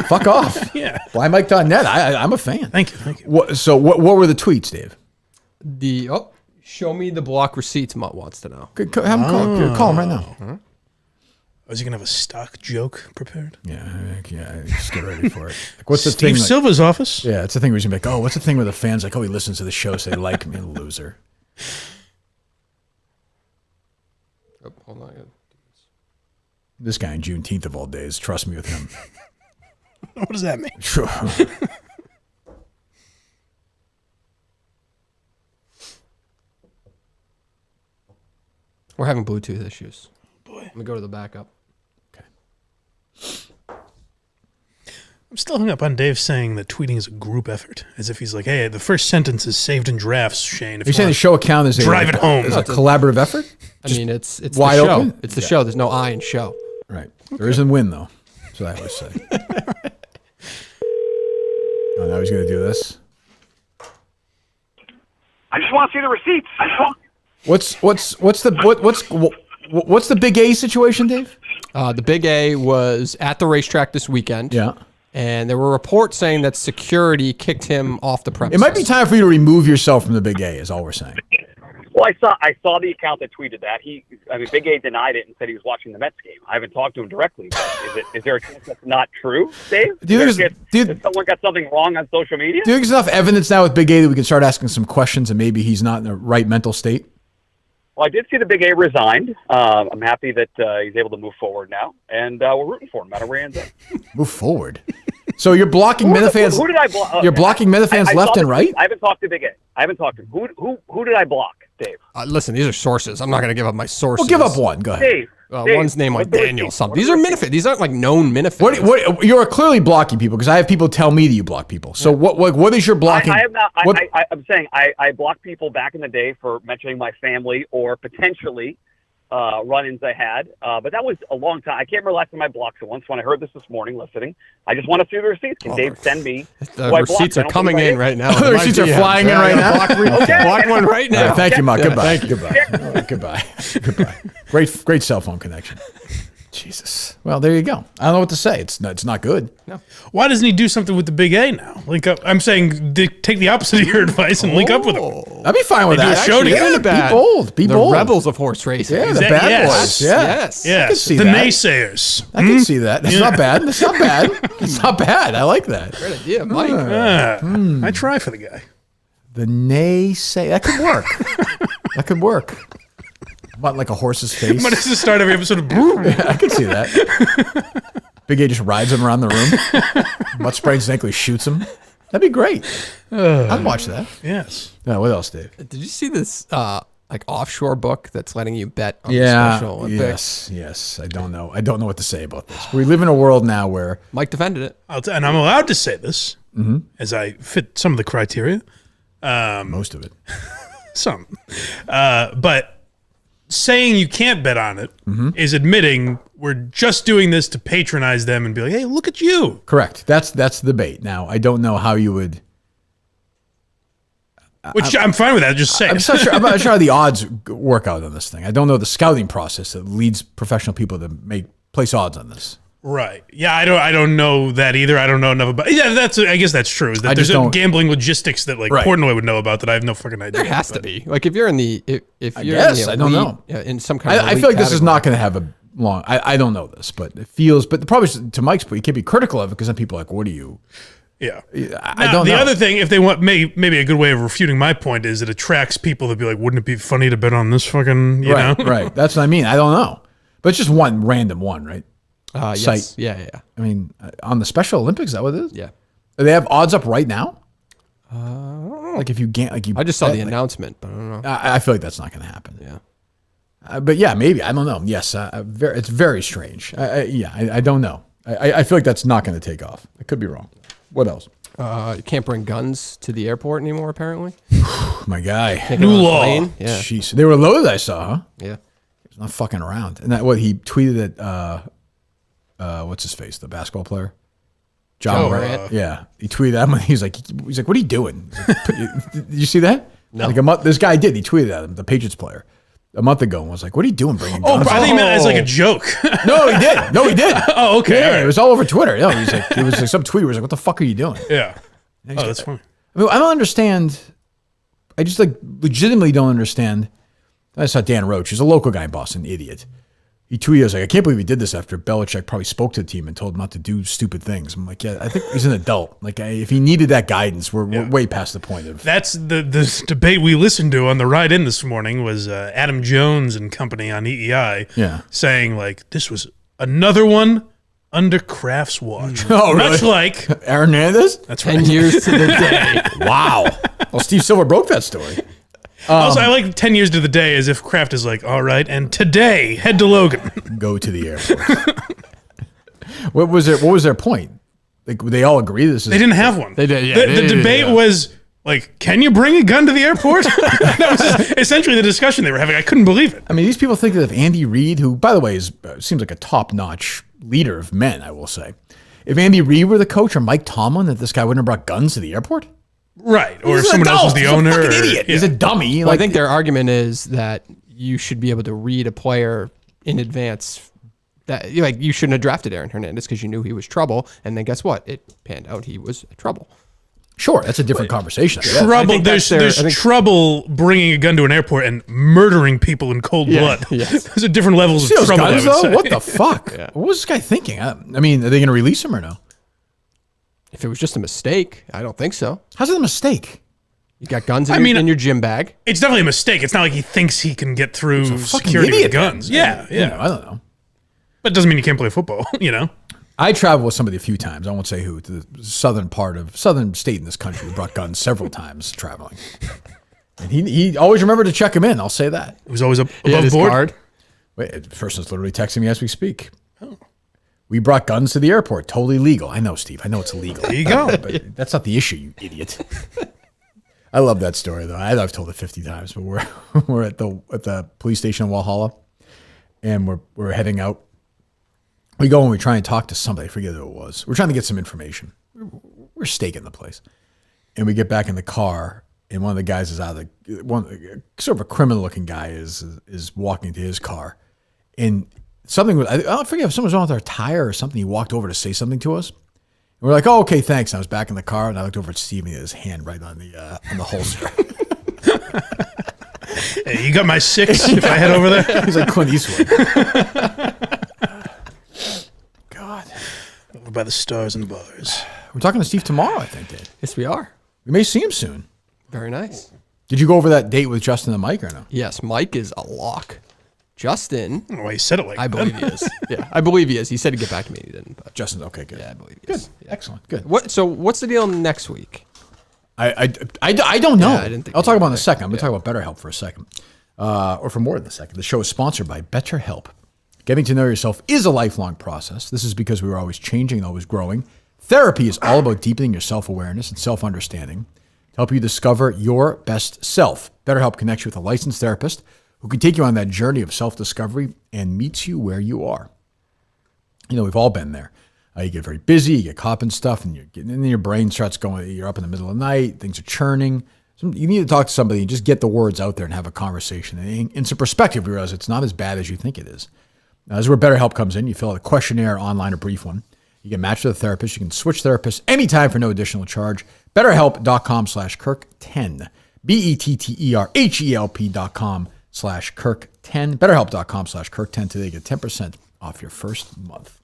fuck off. Yeah. BlindMike.net. I'm a fan. Thank you. So what were the tweets, Dave? Show me the block receipts. Mutt wants to know. Have him call him right now. Was he gonna have a stock joke prepared? Yeah, just get ready for it. Like, what's the Steve thing? Like, Silva's office. yeah, it's the thing where he's gonna be like, oh, what's the thing where the fans like, oh, he listens to the show, so they like me, loser. Oh, hold on. This guy on Juneteenth of all days, trust me with him. What does that mean? Sure. We're having Bluetooth issues. Boy. Let me go to the backup. I'm still hung up on Dave saying that tweeting is a group effort, as if he's like, "Hey, the first sentence is saved in drafts." Shane, if You're saying the show account is Drive it home. is a collaborative effort? I mean, it's wide the show. open? It's the show. There's no I in show. Right. There isn't win though. That's what I always say. Oh, now he's gonna do this. I just want to see the receipts. What's the Big A situation, Dave? The Big A was at the racetrack this weekend. Yeah. And there were reports saying that security kicked him off the premises. It might be time for you to remove yourself from the Big A, is all we're saying. Well, I saw the account that tweeted that. Big A denied it and said he was watching the Mets game. I haven't talked to him directly. But is there a chance that's not true, Dave? Has someone got something wrong on social media? Do you think there's enough evidence now with Big A that we can start asking some questions and maybe he's not in the right mental state? Well, I did see the Big A resigned. I'm happy that he's able to move forward now, and we're rooting for him no matter where he ends up. Move forward. So you're blocking Minifans. Who did I block? You're blocking Minifans left and right? I haven't talked to Big A. I haven't talked to him. Who did I block, Dave? Listen, these are sources. I'm not going to give up my sources. Well, give up one. Go ahead. Dave. One's named like Daniel something. These are Minifans. These aren't like known Minifans. What you're clearly blocking people because I have people tell me that you block people. So what is your blocking? I have not. I'm saying I blocked people back in the day for mentioning my family or potentially run-ins I had. But that was a long time. I can't remember the last time I blocked someone. So when I heard this morning listening, I just want to see the receipts. Can Dave send me? The receipts are coming in right now. The receipts are flying in right now. Block one right now. Right, thank you, Mark. Goodbye. Thank you. Goodbye. Goodbye. Great cell phone connection. Jesus. Well, there you go. I don't know what to say. It's not good. No. Why doesn't he do something with the Big A now? Link up. I'm saying take the opposite of your advice and link up with him. I'd be fine with They do that. a show Actually, together. yeah, be bold. Be The bold. rebels of horse racing. Yeah, the That- bad yes. boys. Yeah. Yes. Yes, I can see the that. naysayers. I can see that. That's not bad. That's not bad. It's not bad. I like that. Great idea, Mike. I try for the guy. The naysay. That could work. That could work. About like a horse's face. But it's the start of every episode of I can see that. Big A just rides him around the room. Mutt sprains his ankle, he shoots him. That'd be great. I'd watch that. Yes. Yeah, what else, Dave? Did you see this like offshore book that's letting you bet on the Special Olympics? Yes. I don't know what to say about this. We live in a world now where Mike defended it. And I'm allowed to say this as I fit some of the criteria. most of it. Some. But saying you can't bet on it is admitting we're just doing this to patronize them and be like, hey, look at you. Correct. That's the debate. Now, I don't know how you would. Which I'm fine with that. Just say I'm it. not sure how the odds work out on this thing. I don't know the scouting process that leads professional people to place odds on this. Right. Yeah, I don't know that either. I don't know enough about. Yeah, I guess that's true. Is that there's some gambling logistics that like Portnoy would know about that I have no fucking idea. There has to be. Like if you're in the if you're guess, in the I don't elite, know. in some kind of I feel like this is not going to have a long. I don't know this, but it feels. But probably to Mike's point, you can't be critical of it because then people are like, what are you? Yeah. I Now, don't know. The other thing, if they want, maybe a good way of refuting my point is it attracts people to be like, wouldn't it be funny to bet on this fucking, you know? Right. That's what I mean. I don't know, but it's just one random one, right? yes. site. Yeah. I mean, on the Special Olympics, is that what it is? Yeah. Do they have odds up right now? Like if you can't, like you. I just saw bet, the like- announcement, but I don't know. I feel like that's not going to happen. Yeah. But yeah, maybe. I don't know. Yes, it's very strange. I don't know. I feel like that's not going to take off. I could be wrong. What else? You can't bring guns to the airport anymore, apparently. My guy. Can't New get on a law. plane. Yeah. Jeez. They were loaded, I saw, huh? Yeah. He's not fucking around. And that what he tweeted at what's his face, the basketball player? John Morant. Yeah. He tweeted at him and he's like, what are you doing? He's like, did you see that? No. Like a month, this guy did. He tweeted at him, the Patriots player, a month ago and was like, what are you doing bringing Oh, guns? I think you meant as like a joke. No, he did. No, he did. Oh, okay. Yeah, all right. it was all over Twitter. No, it was like some tweet where he was like, what the fuck are you doing? Yeah. Oh, that's funny. I mean, I don't understand. I just like legitimately don't understand. I saw Dan Roach. He's a local guy in Boston, idiot. He tweeted, he was like, I can't believe he did this after Belichick probably spoke to the team and told him not to do stupid things. I'm like, yeah, I think he's an adult. Like, if he needed that guidance, we're way past the point of. That's the debate we listened to on the ride in this morning was Adam Jones and company on EEI saying like this was another one under Kraft's watch. Oh, really? Much like Aaron Hernandez? that's 10 right. years to the day. Wow. Well, Steve Silva broke that story. Also, I like 10 years to the day as if Kraft is like, all right, and today, head to Logan. Go to the airport. What was their point? Like, they all agree this is. They didn't have one. They did, yeah. The debate was like, can you bring a gun to the airport? That was just essentially the discussion they were having. I couldn't believe it. I mean, these people think that if Andy Reid, who, by the way, seems like a top-notch leader of men, I will say, if Andy Reid were the coach or Mike Tomlin, that this guy wouldn't have brought guns to the airport? Right. Or He's an someone else was adult. the He's owner. a fucking or- idiot. yeah. He's a dummy. Well, I think their argument is that you should be able to read a player in advance. That you shouldn't have drafted Aaron Hernandez because you knew he was trouble, and then guess what? It panned out he was trouble. Sure, that's a different conversation. Yeah. Trouble. that's There's trouble bringing a gun to an airport and murdering people in cold blood. Yes. Those are different levels See of those trouble. guns, I would though? say. What the fuck? What was this guy thinking? I mean, are they going to release him or no? If it was just a mistake, I don't think so. How's it a mistake? You got guns in your gym bag. It's definitely a mistake. It's not like he thinks he can get through Fucking security idiot, with guns. then. Yeah. You know, I don't know. But it doesn't mean you can't play football. I traveled with somebody a few times. I won't say who, to the southern state in this country who brought guns several times traveling. And he always remembered to check him in. I'll say that. It was always He had above his board. card. Wait, the person's literally texting me as we speak. Oh. We brought guns to the airport. Totally legal. I know, Steve. I know it's illegal. There you go. But that's not the issue, you idiot. I love that story, though. I've told it 50 times, but we're at the police station in Walhalla, and we're heading out. We go and we try and talk to somebody. I forget who it was. We're trying to get some information. We're staking the place. And we get back in the car, and one of the guys is sort of a criminal-looking guy is walking to his car. And something was, I forget if something was wrong with our tire or something. He walked over to say something to us. And we're like, oh, okay, thanks. And I was back in the car, and I looked over at Steve, and he had his hand right on the holster. Hey, you got my 6 if I head over there? He's like Clint Eastwood. God. Over by the stars and the bars. We're talking to Steve tomorrow, I think, Dave. Yes, we are. We may see him soon. Very nice. Did you go over that date with Justin and Mike or no? Yes, Mike is a lock. Justin, I don't know why you said it like I that. believe he is. Yeah, I believe he is. He said he'd get back to me. He didn't. But Justin, okay, good. yeah, I believe he Good. is. Yeah. Excellent. Good. So what's the deal next week? I don't know. Yeah, I didn't think I'll you talk knew about it in a either. second. I'm going to talk about BetterHelp for a second. Or for more than a second. The show is sponsored by BetterHelp. Getting to know yourself is a lifelong process. This is because we are always changing and always growing. Therapy is all about deepening your self-awareness and self-understanding to help you discover your best self. BetterHelp connects you with a licensed therapist who can take you on that journey of self-discovery and meets you where you are. You know, we've all been there. You get very busy, you get caught up in stuff, and then your brain starts going, you're up in the middle of the night, things are churning. You need to talk to somebody and just get the words out there and have a conversation. And in some perspective, you realize it's not as bad as you think it is. Now, this is where BetterHelp comes in. You fill out a questionnaire online, a brief one. You get matched with a therapist. You can switch therapists anytime for no additional charge. BetterHelp.com/Kirk10. BetterHelp.com/Kirk10. BetterHelp.com/Kirk10 today. Get 10% off your first month.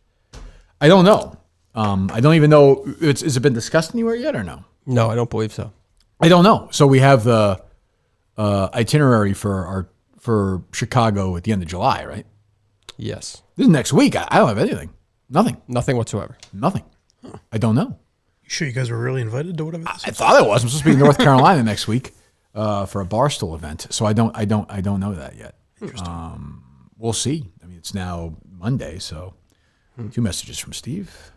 I don't know. I don't even know. Has it been discussed anywhere yet or no? No, I don't believe so. I don't know. So we have the itinerary for Chicago at the end of July, right? Yes. This is next week. I don't have anything. Nothing. Nothing whatsoever. Nothing. I don't know. You sure you guys were really invited to whatever this I is? thought I was. I'm supposed to be in North Carolina next week for a Barstool event. So I don't know that yet. Interesting. We'll see. I mean, it's now Monday, so 2 messages from Steve.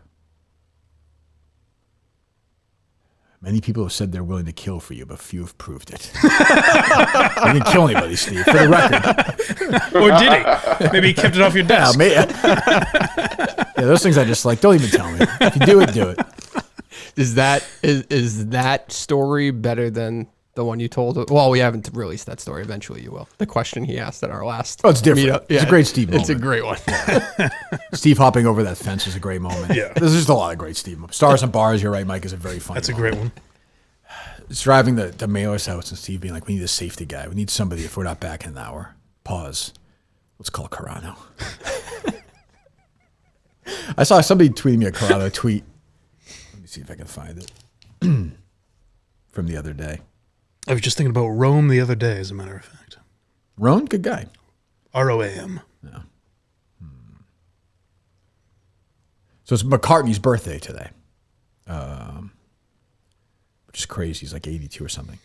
Many people have said they're willing to kill for you, but few have proved it. I didn't kill anybody, Steve, for the record. Or did he? Maybe he kept it off your desk. Yeah, those things I just like. Don't even tell me. If you do it, do it. Is that story better than the one you told? Well, we haven't released that story. Eventually, you will. The question he asked at our last. Oh, it's different. meetup. It's a great Steve moment. It's a great one. Steve hopping over that fence is a great moment. Yeah. There's just a lot of great Steve moments. Stars and Bars, you're right, Mike, is a very funny That's a moment. great one. It's driving the Mailer's house and Steve being like, we need a safety guy. We need somebody if we're not back in an hour. Pause. Let's call Carano. I saw somebody tweeting me a Carano tweet. Let me see if I can find it. From the other day. I was just thinking about Rome the other day, as a matter of fact. Roan, good guy. ROAM. Yeah. So it's McCartney's birthday today. Which is crazy. He's like 82 or something.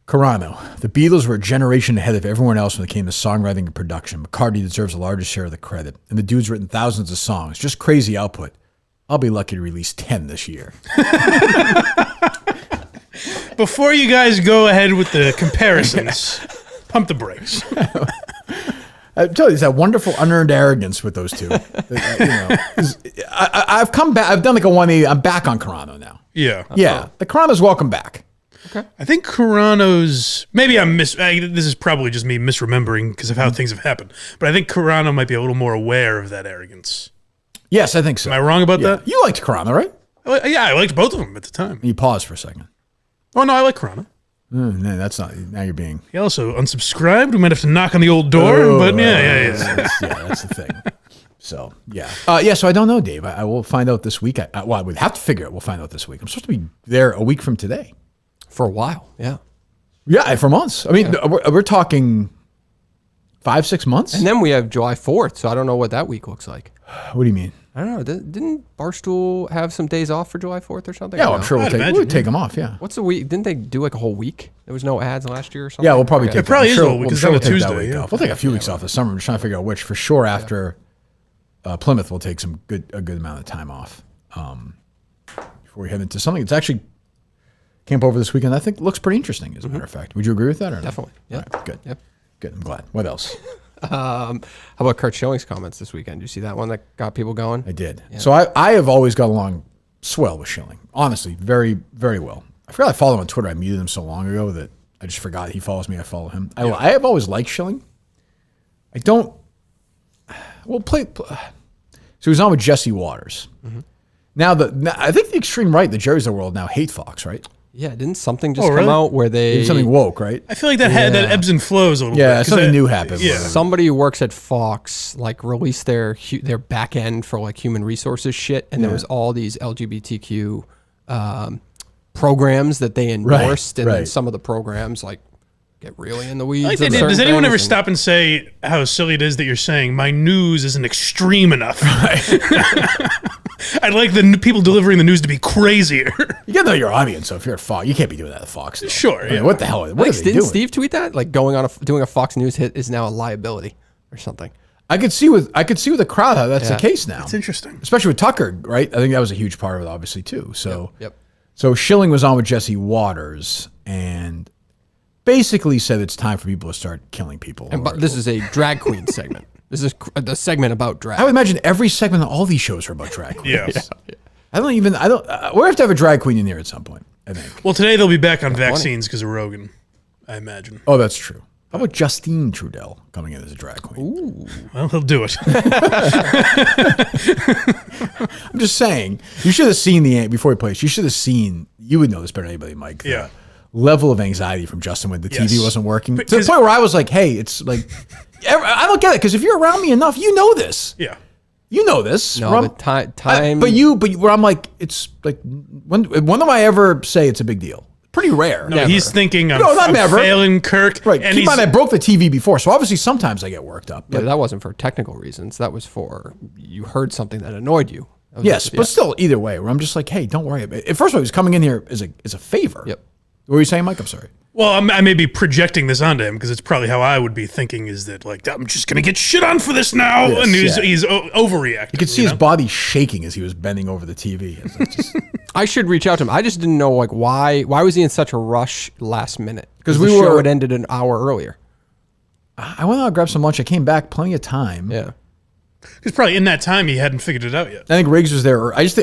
Carano. The Beatles were a generation ahead of everyone else when it came to songwriting and production. McCartney deserves the largest share of the credit. And the dude's written thousands of songs. Just crazy output. I'll be lucky to release 10 this year. Before you guys go ahead with the comparisons, pump the brakes. I tell you, it's that wonderful unearned arrogance with those two. I've come back. I've done like a 180. I'm back on Carano now. Yeah. Yeah. The Carano's welcome back. I think Carano's, maybe this is probably just me misremembering because of how things have happened, but I think Carano might be a little more aware of that arrogance. Yes, I think so. Am I wrong about that? You liked Carano, right? Yeah, I liked both of them at the time. You pause for a second. Oh, no, I like Corona. No, that's not. Now you're being. He also unsubscribed. We might have to knock on the old door, but yeah. That's the thing. So, yeah. So I don't know, Dave. I will find out this week. I would have to figure it. We'll find out this week. I'm supposed to be there a week from today. For a while, yeah. Yeah, for months. I mean, we're talking 5-6 months. And then we have July 4th, so I don't know what that week looks like. What do you mean? I don't know. Didn't Barstool have some days off for July 4th or something? Yeah, Or well, I'm no? sure we'll imagine, take them off, yeah. What's the week? Didn't they do like a whole week? There was no ads last year or something? Yeah, we'll probably Okay. take It probably I'm is sure, a whole week, I'm 'cause sure we'll it's on a take that Tuesday, week yeah. off. We'll take a few weeks off this summer. I'm just trying to figure out which. For sure, after Plymouth, we'll take a good amount of time off before we head into something. It's actually camp over this weekend. I think looks pretty interesting, as a matter of fact. Would you agree with that or not? Definitely. Yeah. All right, good. Yep. Good. I'm glad. What else? How about Kurt Schilling's comments this weekend? Did you see that one that got people going? I did. So I have always got along swell with Schilling. Honestly, very, very well. I forgot I followed him on Twitter. I muted him so long ago that I just forgot he follows me. I follow him. I have always liked Schilling. I don't. Well, so he was on with Jesse Waters. Mm-hmm. Now I think the extreme right, the Jerry's of the world now hate Fox, right? Yeah, didn't something just Oh, come really? out where they Something woke, right? I feel like that that ebbs and flows a little bit. Yeah, 'cause something that- new happened. Yeah. somebody who works at Fox like released their back end for like human resources shit, and there was all these LGBTQ programs that they endorsed, and then right. some of the programs like get really in the weeds. Like of they did. certain Does anyone things, ever and- stop and say how silly it is that you're saying my news isn't extreme enough? I'd like the people delivering the news to be crazier. You gotta know your audience. So if you're at Fox, you can't be doing that at Fox. Though. Sure, I mean, yeah. what the hell? What Like, are they didn't doing? Steve tweet that? Like doing a Fox News hit is now a liability or something. I could see with the crowd how that's the case now. It's interesting. Especially with Tucker, right? I think that was a huge part of it, obviously, too. So, Yep. So Schilling was on with Jesse Waters and basically said it's time for people to start killing people. But this is a drag queen segment. This is the segment about drag. I would imagine every segment of all these shows are about drag queens. Yes. We have to have a drag queen in there at some point, I think. Well, today they'll be back on vaccines because of Rogan, I imagine. Oh, that's true. How about Justine Trudell coming in as a drag queen? Well, he'll do it. I'm just saying, you should have seen before he plays, you would know this better than anybody, Mike. the Yeah. Level of anxiety from Justin when the TV Yes. wasn't working. To the Because- point where I was like, hey, it's like, I don't get it. Because if you're around me enough, you know this. Yeah. You know this. No, Where but I'm- time. But where I'm like, it's like, when do I ever say it's a big deal? Pretty rare. No, he's thinking I'm, No, not I'm never. failing Kirk. Right. And Keep in he's, mind, I broke the TV before, so obviously sometimes I get worked up. Yeah, But that wasn't for technical reasons. That was for you heard something that annoyed you. That was yes, just- but still, either way, where I'm just like, hey, don't worry about it. First of all, he was coming in here as a favor. Yep. What were you saying, Mike? I'm sorry. well, I may be projecting this onto him because it's probably how I would be thinking is that, like, I'm just going to get shit on for this now. Yes, and he's, yeah. he's overreacting. You could see his body shaking as he was bending over the TV. It's like just- I should reach out to him. I just didn't know like why was he in such a rush last minute? 'Cause the we show were- had ended an hour earlier. I went out and grabbed some lunch. I came back, plenty of time. Yeah. Because probably in that time he hadn't figured it out yet. I think Riggs was there. I just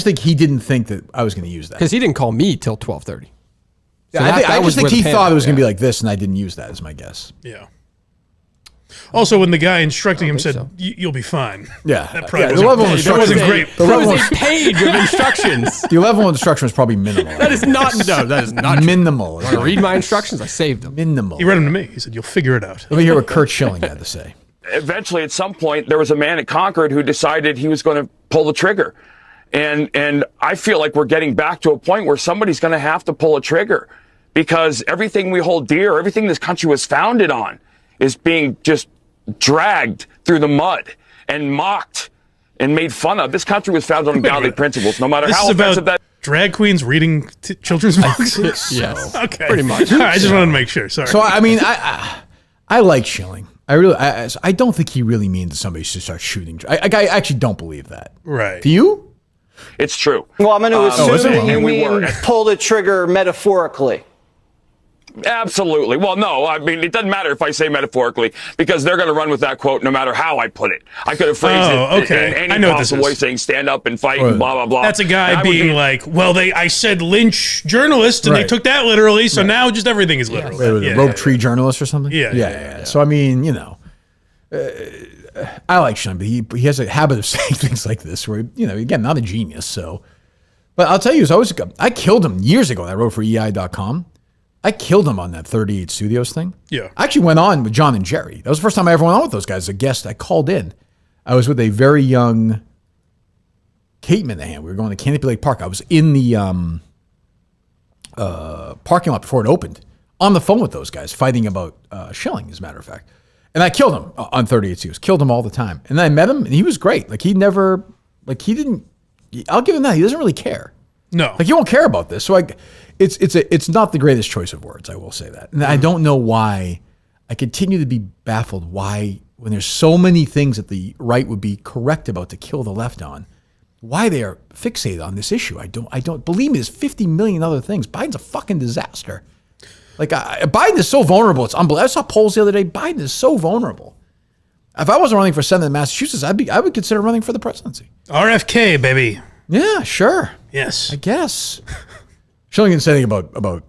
think he didn't think that I was going to use that. Because he didn't call me till 12:30. So I just think he thought it was going to be be like this, and I didn't use that as my guess. Yeah. Also, when the guy instructing him said, so. "You'll be fine," Yeah, that probably the level of that instruction wasn't great. The There level, was of, a page of instructions. the level of instruction was probably minimal. That is not true. minimal. Want to read my instructions? I saved them. Minimal. He read them to me. He said, "You'll figure it out." Let me hear what Kurt Schilling had to say. Eventually, at some point, there was a man at Concord who decided he was going to pull the trigger. And I feel like we're getting back to a point where somebody's going to have to pull a trigger because everything we hold dear, everything this country was founded on is being just dragged through the mud and mocked and made fun of. This country was founded on godly principles, no matter This how is offensive about that. drag queens reading children's books. Yes. Okay, Pretty much. All right, I just wanted to make sure. Sorry. So I mean, I like Schilling. I don't think he really means that somebody should start shooting. I actually don't believe that. right. Do you? It's true. Well, I'm going to assume is it? that you And we mean were. pull the trigger metaphorically. Absolutely. Well, no, I mean, it doesn't matter if I say metaphorically because they're going to run with that quote no matter how I put it. I could have phrased Oh, it okay. in I any know what this possible way, is. saying stand up and fight and blah, blah, blah. That's a And guy I would being be- like, "Well, I said lynch journalist, and they Right. took that literally, so now just everything is literal." Wait, Yeah, rope yeah, tree journalist or something? Yeah. So I mean, I like Schilling, but he has a habit of saying things like this where, again, not a genius. So But I'll tell you, I killed him years ago. I wrote for EI.com. I killed him on that 38 Studios thing. Yeah. I actually went on with John and Jerry. That was the first time I ever went on with those guys as a guest. I called in. I was with a very young Kate Minihane. We were going to Canopy Lake Park. I was in the parking lot before it opened, on the phone with those guys, fighting about shilling, as a matter of fact. And I killed him on 38 Studios. Killed him all the time. And then I met him, and he was great. Like, he didn't, I'll give him that. He doesn't really care. No. Like, he won't care about this. So it's not the greatest choice of words, I will say that. And I don't know why. I continue to be baffled why, when there's so many things that the right would be correct about to kill the left on, why they are fixated on this issue. I don't believe me. There's 50 million other things. Biden's a fucking disaster. Like, Biden is so vulnerable. It's unbelievable. I saw polls the other day. Biden is so vulnerable. If I wasn't running for Senate in Massachusetts, I would consider running for the presidency. RFK, baby. Yeah, sure. Yes. I guess. Shilling didn't say anything about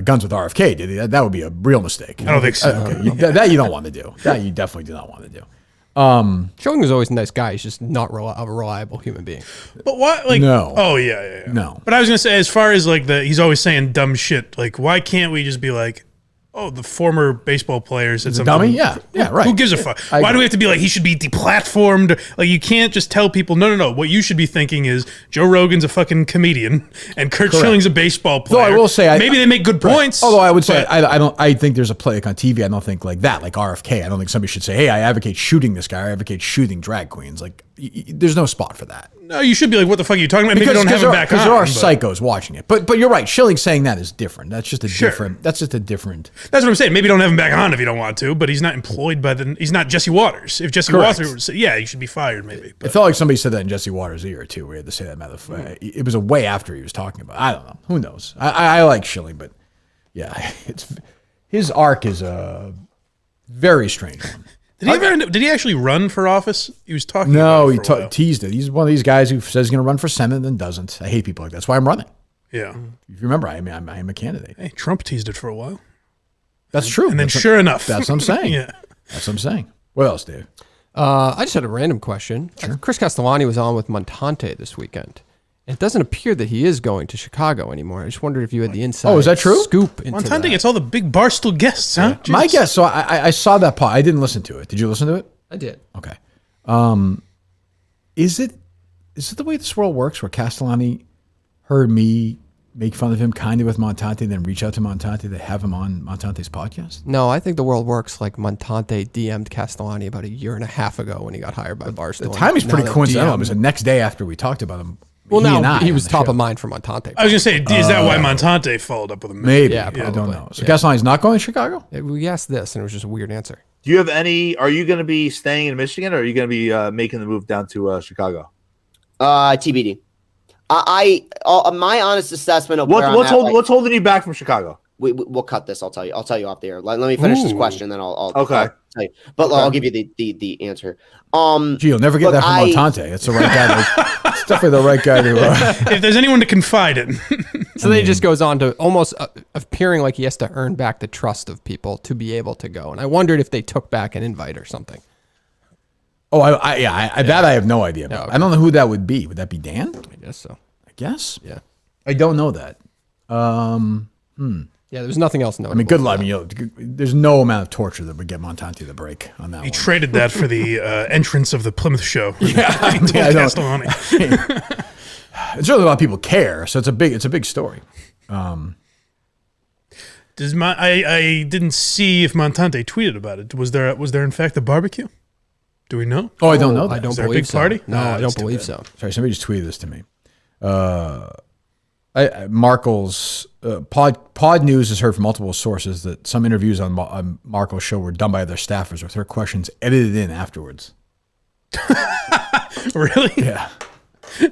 guns with RFK, did he? That would be a real mistake. I don't think so. Okay. That you don't want to do. That you definitely do not want to do. Schilling was always a nice guy. He's just not a reliable human being. But why? Like, No. Oh yeah. No. But I was gonna say, as far as like he's always saying dumb shit. Like, why can't we just be like, oh, the former baseball player said something? Dummy? Yeah, right. Who gives a fuck? I Why do agree. we have to be like, he should be deplatformed? Like, you can't just tell people, no. What you should be thinking is Joe Rogan's a fucking comedian and Kirk Schilling's a baseball player. Though I will say, maybe they make good points. Although I would say, but- I think there's a play on TV. I don't think like that, like RFK. I don't think somebody should say, hey, I advocate shooting this guy. I advocate shooting drag queens. Like, there's no spot for that. No, you should be like, what the fuck are you talking about? Maybe you don't have him back on. Because there are but- psychos watching it. But you're right. Schilling saying that is different. That's just a different. That's just a different. That's what I'm saying. Maybe don't have him back on if you don't want to, but he's not employed by he's not Jesse Waters. If Jesse Correct. Waters, yeah, he should be fired maybe. It felt like somebody said that in Jesse Waters' ear too. We had to say that matter. It was a way after he was talking about it. I don't know. Who knows? I like Schilling, but yeah, his arc is a very strange one. Did he actually run for office? He was talking No, about he it for a while. teased it. He's one of these guys who says he's going to run for Senate and then doesn't. I hate people like that. That's why I'm running. Yeah. If you remember, I am a candidate. Hey, Trump teased it for a while. That's true. And then That's sure enough. That's what I'm saying. Yeah. That's what I'm saying. What else, Dave? I just had a random question. Chris Castellani was on with Montante this weekend. It doesn't appear that he is going to Chicago anymore. I just wondered if you had the inside is that true? scoop into Montante that. gets all the big Barstool guests, huh? My Jeez. guess. So I saw that part. I didn't listen to it. Did you listen to it? I did. Okay. Is it the way this world works where Castellani heard me make fun of him kind of with Montante, then reach out to Montante to have him on Montante's podcast? No, I think the world works like Montante DM'd Castellani about a year and a half ago when he got hired by Barstool. The timing's Now pretty that coincidental. DM It was the next day after we talked about him. Well, he and now I he on was the top show. of mind for Montante. I was going to say, is that why Montante followed up with him? Maybe. Yeah, I don't probably. know. So Yeah. Castellani's not going to Chicago? We asked this, and it was just a weird answer. Do you have any? Are you going to be staying in Michigan, or are you going to be making the move down to Chicago? TBD. My honest assessment of where I'm What's at, what's holding you back from Chicago? We'll cut this. I'll tell you off the air. Let me finish this question, then I'll Okay. I'll tell you. But I'll give you the answer. Gee, you'll never get look, that from Montante. It's the right guy. It's definitely the right guy to. If there's anyone to confide in. So then he just goes on to almost appearing like he has to earn back the trust of people to be able to go. And I wondered if they took back an invite or something. Oh, that I have no idea about. okay. I don't know who that would be. Would that be Dan? I guess so. I guess. Yeah. I don't know that. Yeah, there's nothing else notable. I mean, good luck. I mean, there's no amount of torture that would get Montante the break on that He one. traded that for the entrance of the Plymouth show. Yeah, He told I don't- Castellani. It's really a lot of people care, so it's a big story. I didn't see if Montante tweeted about it. Was there in fact a barbecue? Do we know? Oh, I don't know that. I don't Is there a believe big so. party? No, I that's don't too believe bad. so. Sorry, somebody just tweeted this to me. Markle's Pod News has heard from multiple sources that some interviews on Markle's show were done by other staffers with her questions edited in afterwards. Really? Yeah.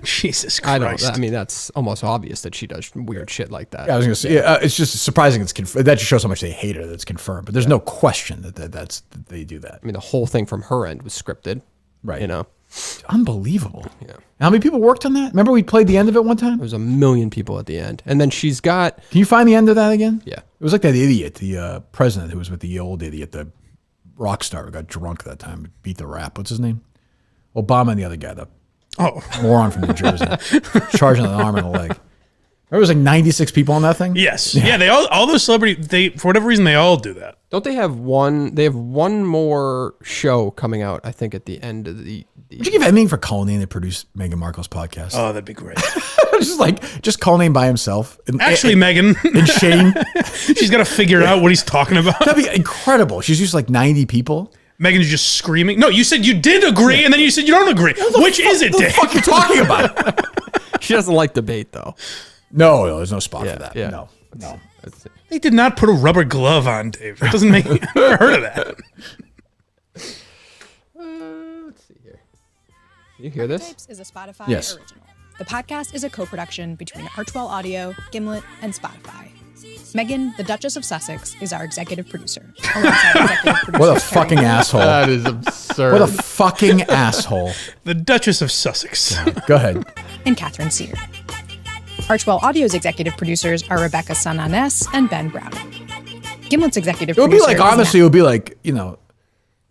Jesus I Christ. don't. I mean, that's almost obvious that she does weird shit like that. Yeah, I was going to say, it's just surprising. That just shows how much they hate her. That's confirmed. But there's no question that they do that. I mean, the whole thing from her end was scripted. Right. You know, Unbelievable. Yeah. How many people worked on that? Remember we played the end of it one time? there was a million people at the end, and then she's got. Can you find the end of that again? Yeah. It was like that idiot, the president who was with the old idiot, the rock star who got drunk that time, beat the rap. What's his name? Obama and the other guy, the Oh, moron from New Jersey, charging an arm and a leg. There was like 96 people on that thing. yes, yeah. They all those celebrities. They for whatever reason they all do that. Don't they have one? They have one more show coming out, I think, at the end of the. Would you give anything for Colleen to produce Meghan Markle's podcast? Oh, that'd be great. just Colleen by himself. Actually, Meghan and Shane, she's got to figure out what he's talking about. That'd be incredible. She's used like 90 people. Megan's just screaming. No, you said you did agree, and then you said you don't agree. Which is it, Dave? What the fuck are you talking about? She doesn't like debate, though. No, there's no spot for that. Yeah. No. They did not put a rubber glove on, Dave. That doesn't make. I've never heard of that. Let's see here. Can you hear this? Tapes is a Spotify Yes. original. The podcast is a co-production between Archwell Audio, Gimlet, and Spotify. Meghan, the Duchess of Sussex, is our executive producer. What a fucking asshole. That is absurd. What a fucking asshole. The Duchess of Sussex. Go ahead. And Catherine Sear. Archwell Audio's executive producers are Rebecca Sananes and Ben Brown. Gimlet's executive It would be producer like, is honestly, it would be like, the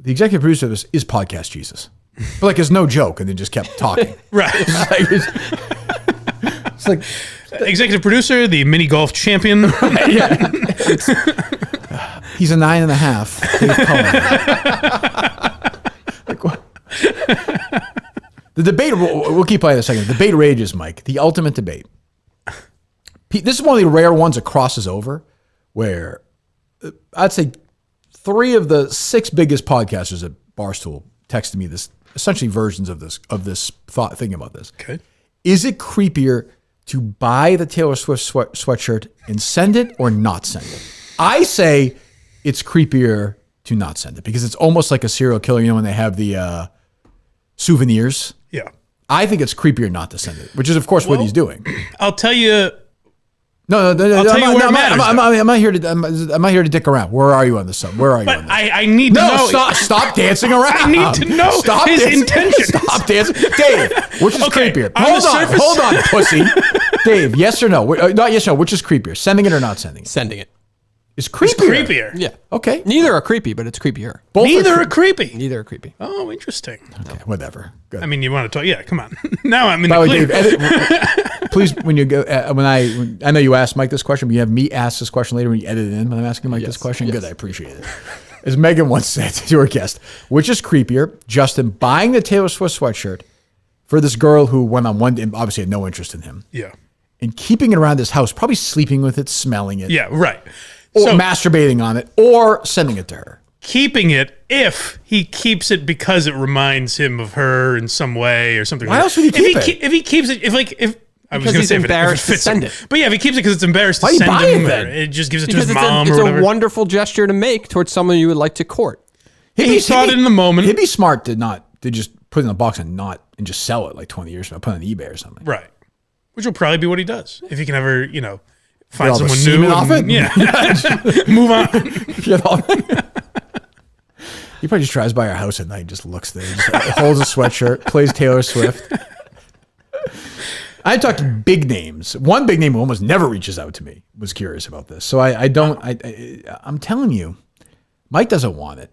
executive producer of this is Podcast Jesus. But like, it's no joke, and they just kept talking. Right. It's like executive producer, the mini golf champion. Yeah. He's a 9.5. Dave Cullen. Like, what? The debate, we'll keep playing in a second. The debate rages, Mike. The ultimate debate. This is one of the rare ones that crosses over where I'd say 3 of the 6 biggest podcasters at Barstool texted me this, essentially versions of this thought, thinking about this. Okay. Is it creepier to buy the Taylor Swift sweatshirt and send it or not send it? I say it's creepier to not send it because it's almost like a serial killer, when they have the souvenirs. Yeah. I think it's creepier not to send it, which is, of course, what he's doing. I'll tell you. No, I'll tell you where it matters. I'm not here to dick around. Where are you on this? Where are you on this? I need to know. Stop dancing around. I need to know his intentions. Stop dancing. Dave, which is creepier? On Hold on, pussy. Dave, yes or no? Not yes or no. Which is creepier? Sending it or not sending it? Sending it. It's creepier. It's creepier. Yeah. Okay. Neither are creepy, but it's creepier. Neither are creepy. Neither are creepy. Oh, interesting. Okay, whatever. Good. I mean, you want to talk? Yeah, come on. Now I'm in By the the way, clear. Dave, please, when you go, I know you asked Mike this question, but you have me ask this question later when you edit it in when I'm asking Mike this question. Good, I appreciate it. As Meghan once said to her guest, which is creepier, Justin buying the Taylor Swift sweatshirt for this girl who went on one day, obviously had no interest in him, Yeah. and keeping it around his house, probably sleeping with it, smelling it, Yeah, right. or masturbating on it, or sending it to her. Keeping it if he keeps it because it reminds him of her in some way or something. Why like else that. would he keep it? If he keeps it, if I was Because going to he's say if embarrassed it to send him. it. But yeah, if he keeps it because it's embarrassed Why to you send buy him, it or then? it just gives it to Because his mom it's or a whatever. wonderful gesture to make towards someone you would like to court. He thought it in the moment. He'd be smart to just put it in a box and just sell it like 20 years from now, put it on eeBay or something. Right. Which will probably be what he does. If he can ever, find all the someone semen new. off it? Yeah. Move on. He probably just drives by our house at night and just looks there, just holds a sweatshirt, plays Taylor Swift. I talked big names. One big name who almost never reaches out to me was curious about this. So I'm telling you, Mike doesn't want it.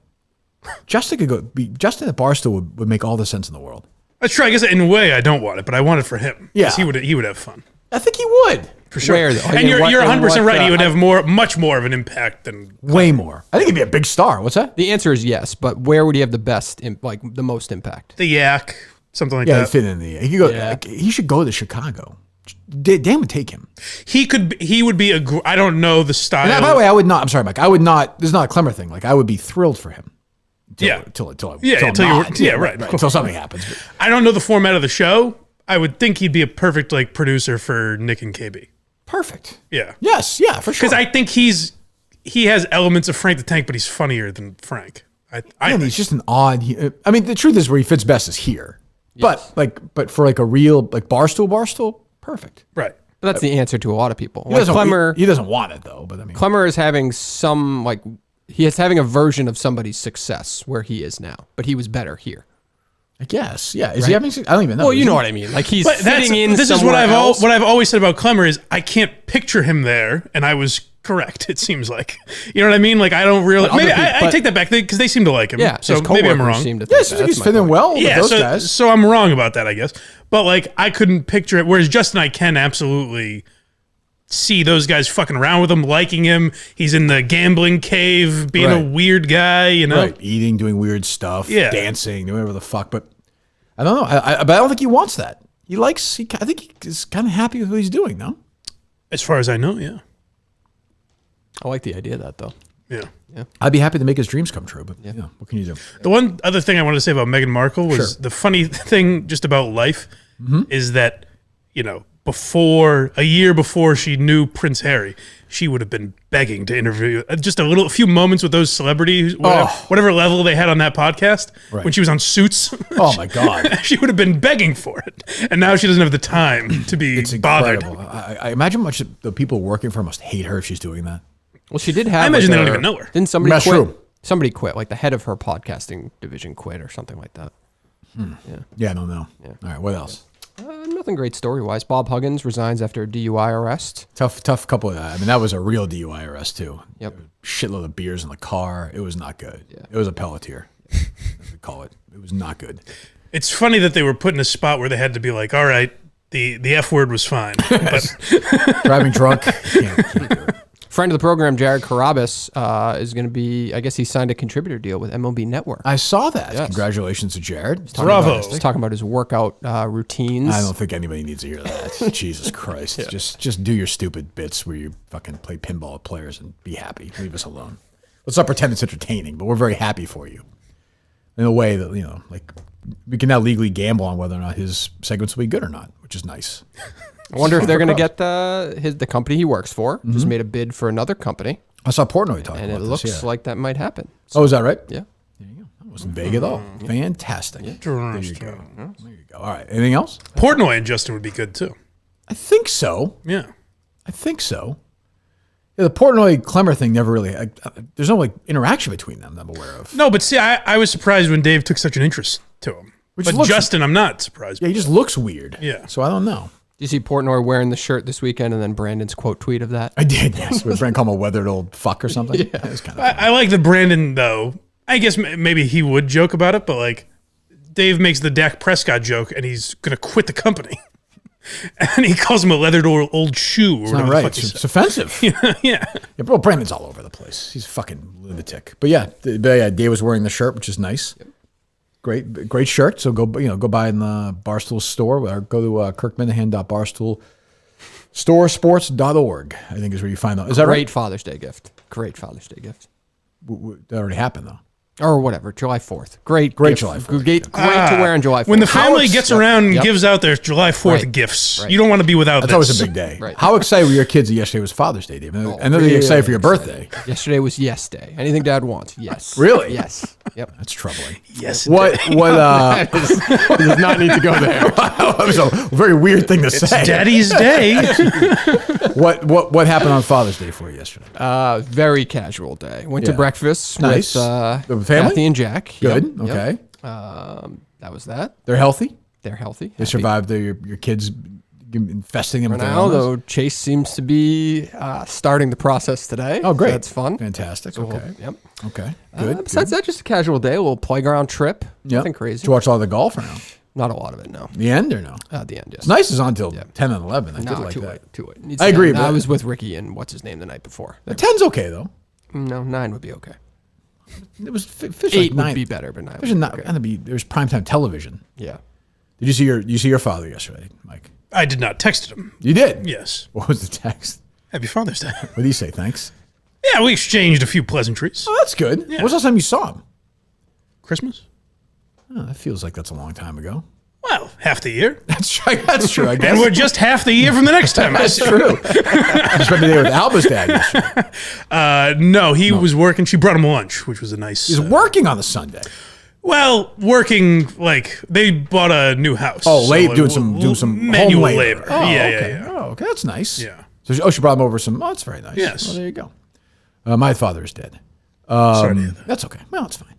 Justin at Barstool would make all the sense in the world. That's true. I guess in a way I don't want it, but I want it for him. Yeah. He would have fun. I think he would. For sure. Where, though? And you're 100% right. He would have much more of an impact than Way more. I think he'd be a big star. What's that? The answer is yes, but where would he have the the most impact? the Yak, something like Yeah, that. he'd fit in the. He could go. Yeah. He should go to Chicago. Dan would take him. He would be I don't know the style. And by the way, I would not. I'm sorry, Mike. I would not. This is not a Clemmer thing. Like I would be thrilled for him. Until something happens. But. I don't know the format of the show. I would think he'd be a perfect producer for Nick and KB. Perfect. Yeah. Yes. Yeah. For sure. Because I think he has elements of Frank the Tank, but he's funnier than Frank. He's just an odd. I mean, the truth is, where he fits best is here. Yes. But for a real Barstool, perfect. Right. But that's the answer to a lot of people. He doesn't want it though. But I mean, Clemmer is having he is having a version of somebody's success where he is now, but he was better here. I guess. Yeah. Is he having? I don't even know. Well, you know what I mean. Like he's fitting in. This is what I've always said about Clemmer is I can't picture him there, and I was correct. It seems like, you know what I mean? Like I don't really. Maybe I take that back because they seem to like him. Yeah, so his maybe I'm coworkers wrong. seem to think Yes, he's fitting well with those guys. So I'm wrong about that, I guess. But like I couldn't picture it. Whereas Justin, I can absolutely see those guys fucking around with him, liking him. He's in the gambling cave, being a weird guy, you know, eating, doing weird stuff, Yeah. dancing, doing whatever the fuck. But I don't know. But I don't think he wants that. I think he's kind of happy with what he's doing. No, as far as I know, yeah. I like the idea of that though. Yeah. I'd be happy to make his dreams come true. But yeah, what can you do? The one other thing I wanted to say about Meghan Markle was the funny thing just about life is that, you know, a year before she knew Prince Harry, she would have been begging to interview just a few moments with those celebrities, whatever level they had on that podcast when she was on Suits. Oh my God. She would have been begging for it. And now she doesn't have the time to be bothered. I imagine much the people working for her must hate her if she's doing that. Well, she did have. I imagine they don't even know her. Didn't somebody That's quit? true. Somebody quit, like the head of her podcasting division quit or something like that. Yeah, I don't know. Yeah. All right, what else? Nothing great story-wise. Bob Huggins resigns after a DUI arrest. Tough couple of that. I mean, that was a real DUI arrest too. Yep. Shitload of beers in the car. It was not good. Yeah. It was a Pelletier, as we call it. It was not good. It's funny that they were put in a spot where they had to be like, all right, the F word was fine. But driving drunk. Can't do it. Friend of the program, Jared Carabas, is going to be, I guess he signed a contributor deal with MLB Network. I saw that. Yes. Congratulations to Jared. Bravo. He's talking about his workout routines. I don't think anybody needs to hear that. Jesus Christ. Yeah. Just do your stupid bits where you fucking play pinball with players and be happy. Leave us alone. Let's not pretend it's entertaining, but we're very happy for you. In a way that, you know, like we can now legally gamble on whether or not his segments will be good or not, which is nice. I wonder if they're going to get the company he works for. Just made a bid for another company. I saw Portnoy talking and about it this. looks like that might happen. So, is that right? Yeah. There you go. That wasn't vague at all. Fantastic. Yeah. There you go. There you go. All right. Anything else? Portnoy and Justin would be good too. I think so. Yeah. I think so. Yeah, the Portnoy Clemmer thing never really. There's no like interaction between them that I'm aware of. No, but see, I was surprised when Dave took such an interest to him. But Justin, I'm not surprised. Yeah, he just looks weird. Yeah. So I don't know. Did you see Portnoy wearing the shirt this weekend and then Brandon's quote tweet of that? I did, yes. Was Brandon call him a weathered old fuck or something? Yeah. It was kind of I like the Brandon, though. I guess maybe he would joke about it, but like Dave makes the Dak Prescott joke and he's going to quit the company. And he calls him a leathered old shoe. Or it's not right. It's offensive. Yeah. Well, Brandon's all over the place. He's a fucking lunatic. But yeah, Dave was wearing the shirt, which is nice. Yep. Great shirt. So go buy in the Barstool store or go to kirkminahan.barstoolstoresports.org. I think is where you find that. Is that right? Great Father's Day gift. Great Father's Day gift. That already happened though. Or whatever, July 4th. Great July 4th. Great to wear on July 4th. When the family gets around and gives out their July 4th gifts, you don't want to be without That's always a big day. Right. How excited were your kids that yesterday was Father's Day, Dave? And they're excited for your birthday. Yesterday was yes day. Anything Dad wants, yes. Really? Yes. Yep. That's troubling. Yes. What does not need to go there. That was a very weird thing to say. It's Daddy's Day. What happened on Father's Day for you yesterday? Very casual day. Went to breakfast with the family? Kathy and Jack. Good. Yep. Okay. That was that. They're healthy? They're healthy. They survived your kids infesting them with now, though, Chase seems to be starting the process today. Oh, great. So that's fun. Fantastic. So okay. Yep. Okay. Good. Besides that, just a casual day. A little playground trip. Nothing crazy. Did you watch all the golf or no? Not a lot of it, no. The end or no? The end, yes. It's nice. It's on until 10 and 11. I did like that. Too late. I agree. I was with Ricky and what's his name the night before. The 10's okay, though. No, 9 would be okay. It was 8 would be better, but 9 would be okay. There's primetime television. Yeah. Did you see your father yesterday, Mike? I did not text him. You did? Yes. What was the text? Happy Father's Day. What did he say? Thanks? Yeah, we exchanged a few pleasantries. Oh, that's good. Yeah. When was the last time you saw him? Christmas? Oh, that feels like that's a long time ago. Well, half the year. That's true, I guess. And we're just half the year from the next time. That's true. You spent the day with Alba's dad yesterday. No, he was working. She brought him lunch, which was a nice... He's working on the Sunday. Well, working, like, they bought a new house. Oh, doing some manual home labor. Oh, yeah, okay. yeah. Oh, okay. That's nice. Yeah. So, she brought him over some... Oh, that's very nice. Yes. Well, there you go. My father is dead. Sorry to hear that. That's okay. Well, it's fine.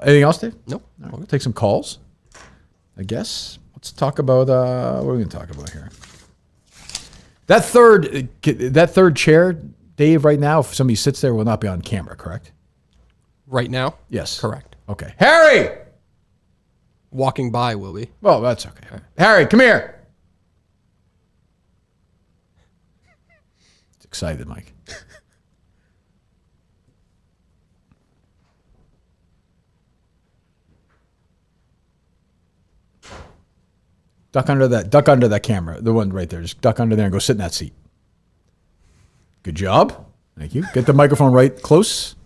Anything else, Dave? Nope. All right, we'll take some calls, I guess. Let's talk about... what are we going to talk about here? That third chair, Dave, right now, if somebody sits there, will not be on camera, correct? Right now? Yes. Correct. Okay. Harry! Walking by will be. Well, that's okay. Harry, come here. It's excited, Mike. Duck under that camera. The one right there. Just duck under there and go sit in that seat. Good job. Thank you. Get the microphone right close.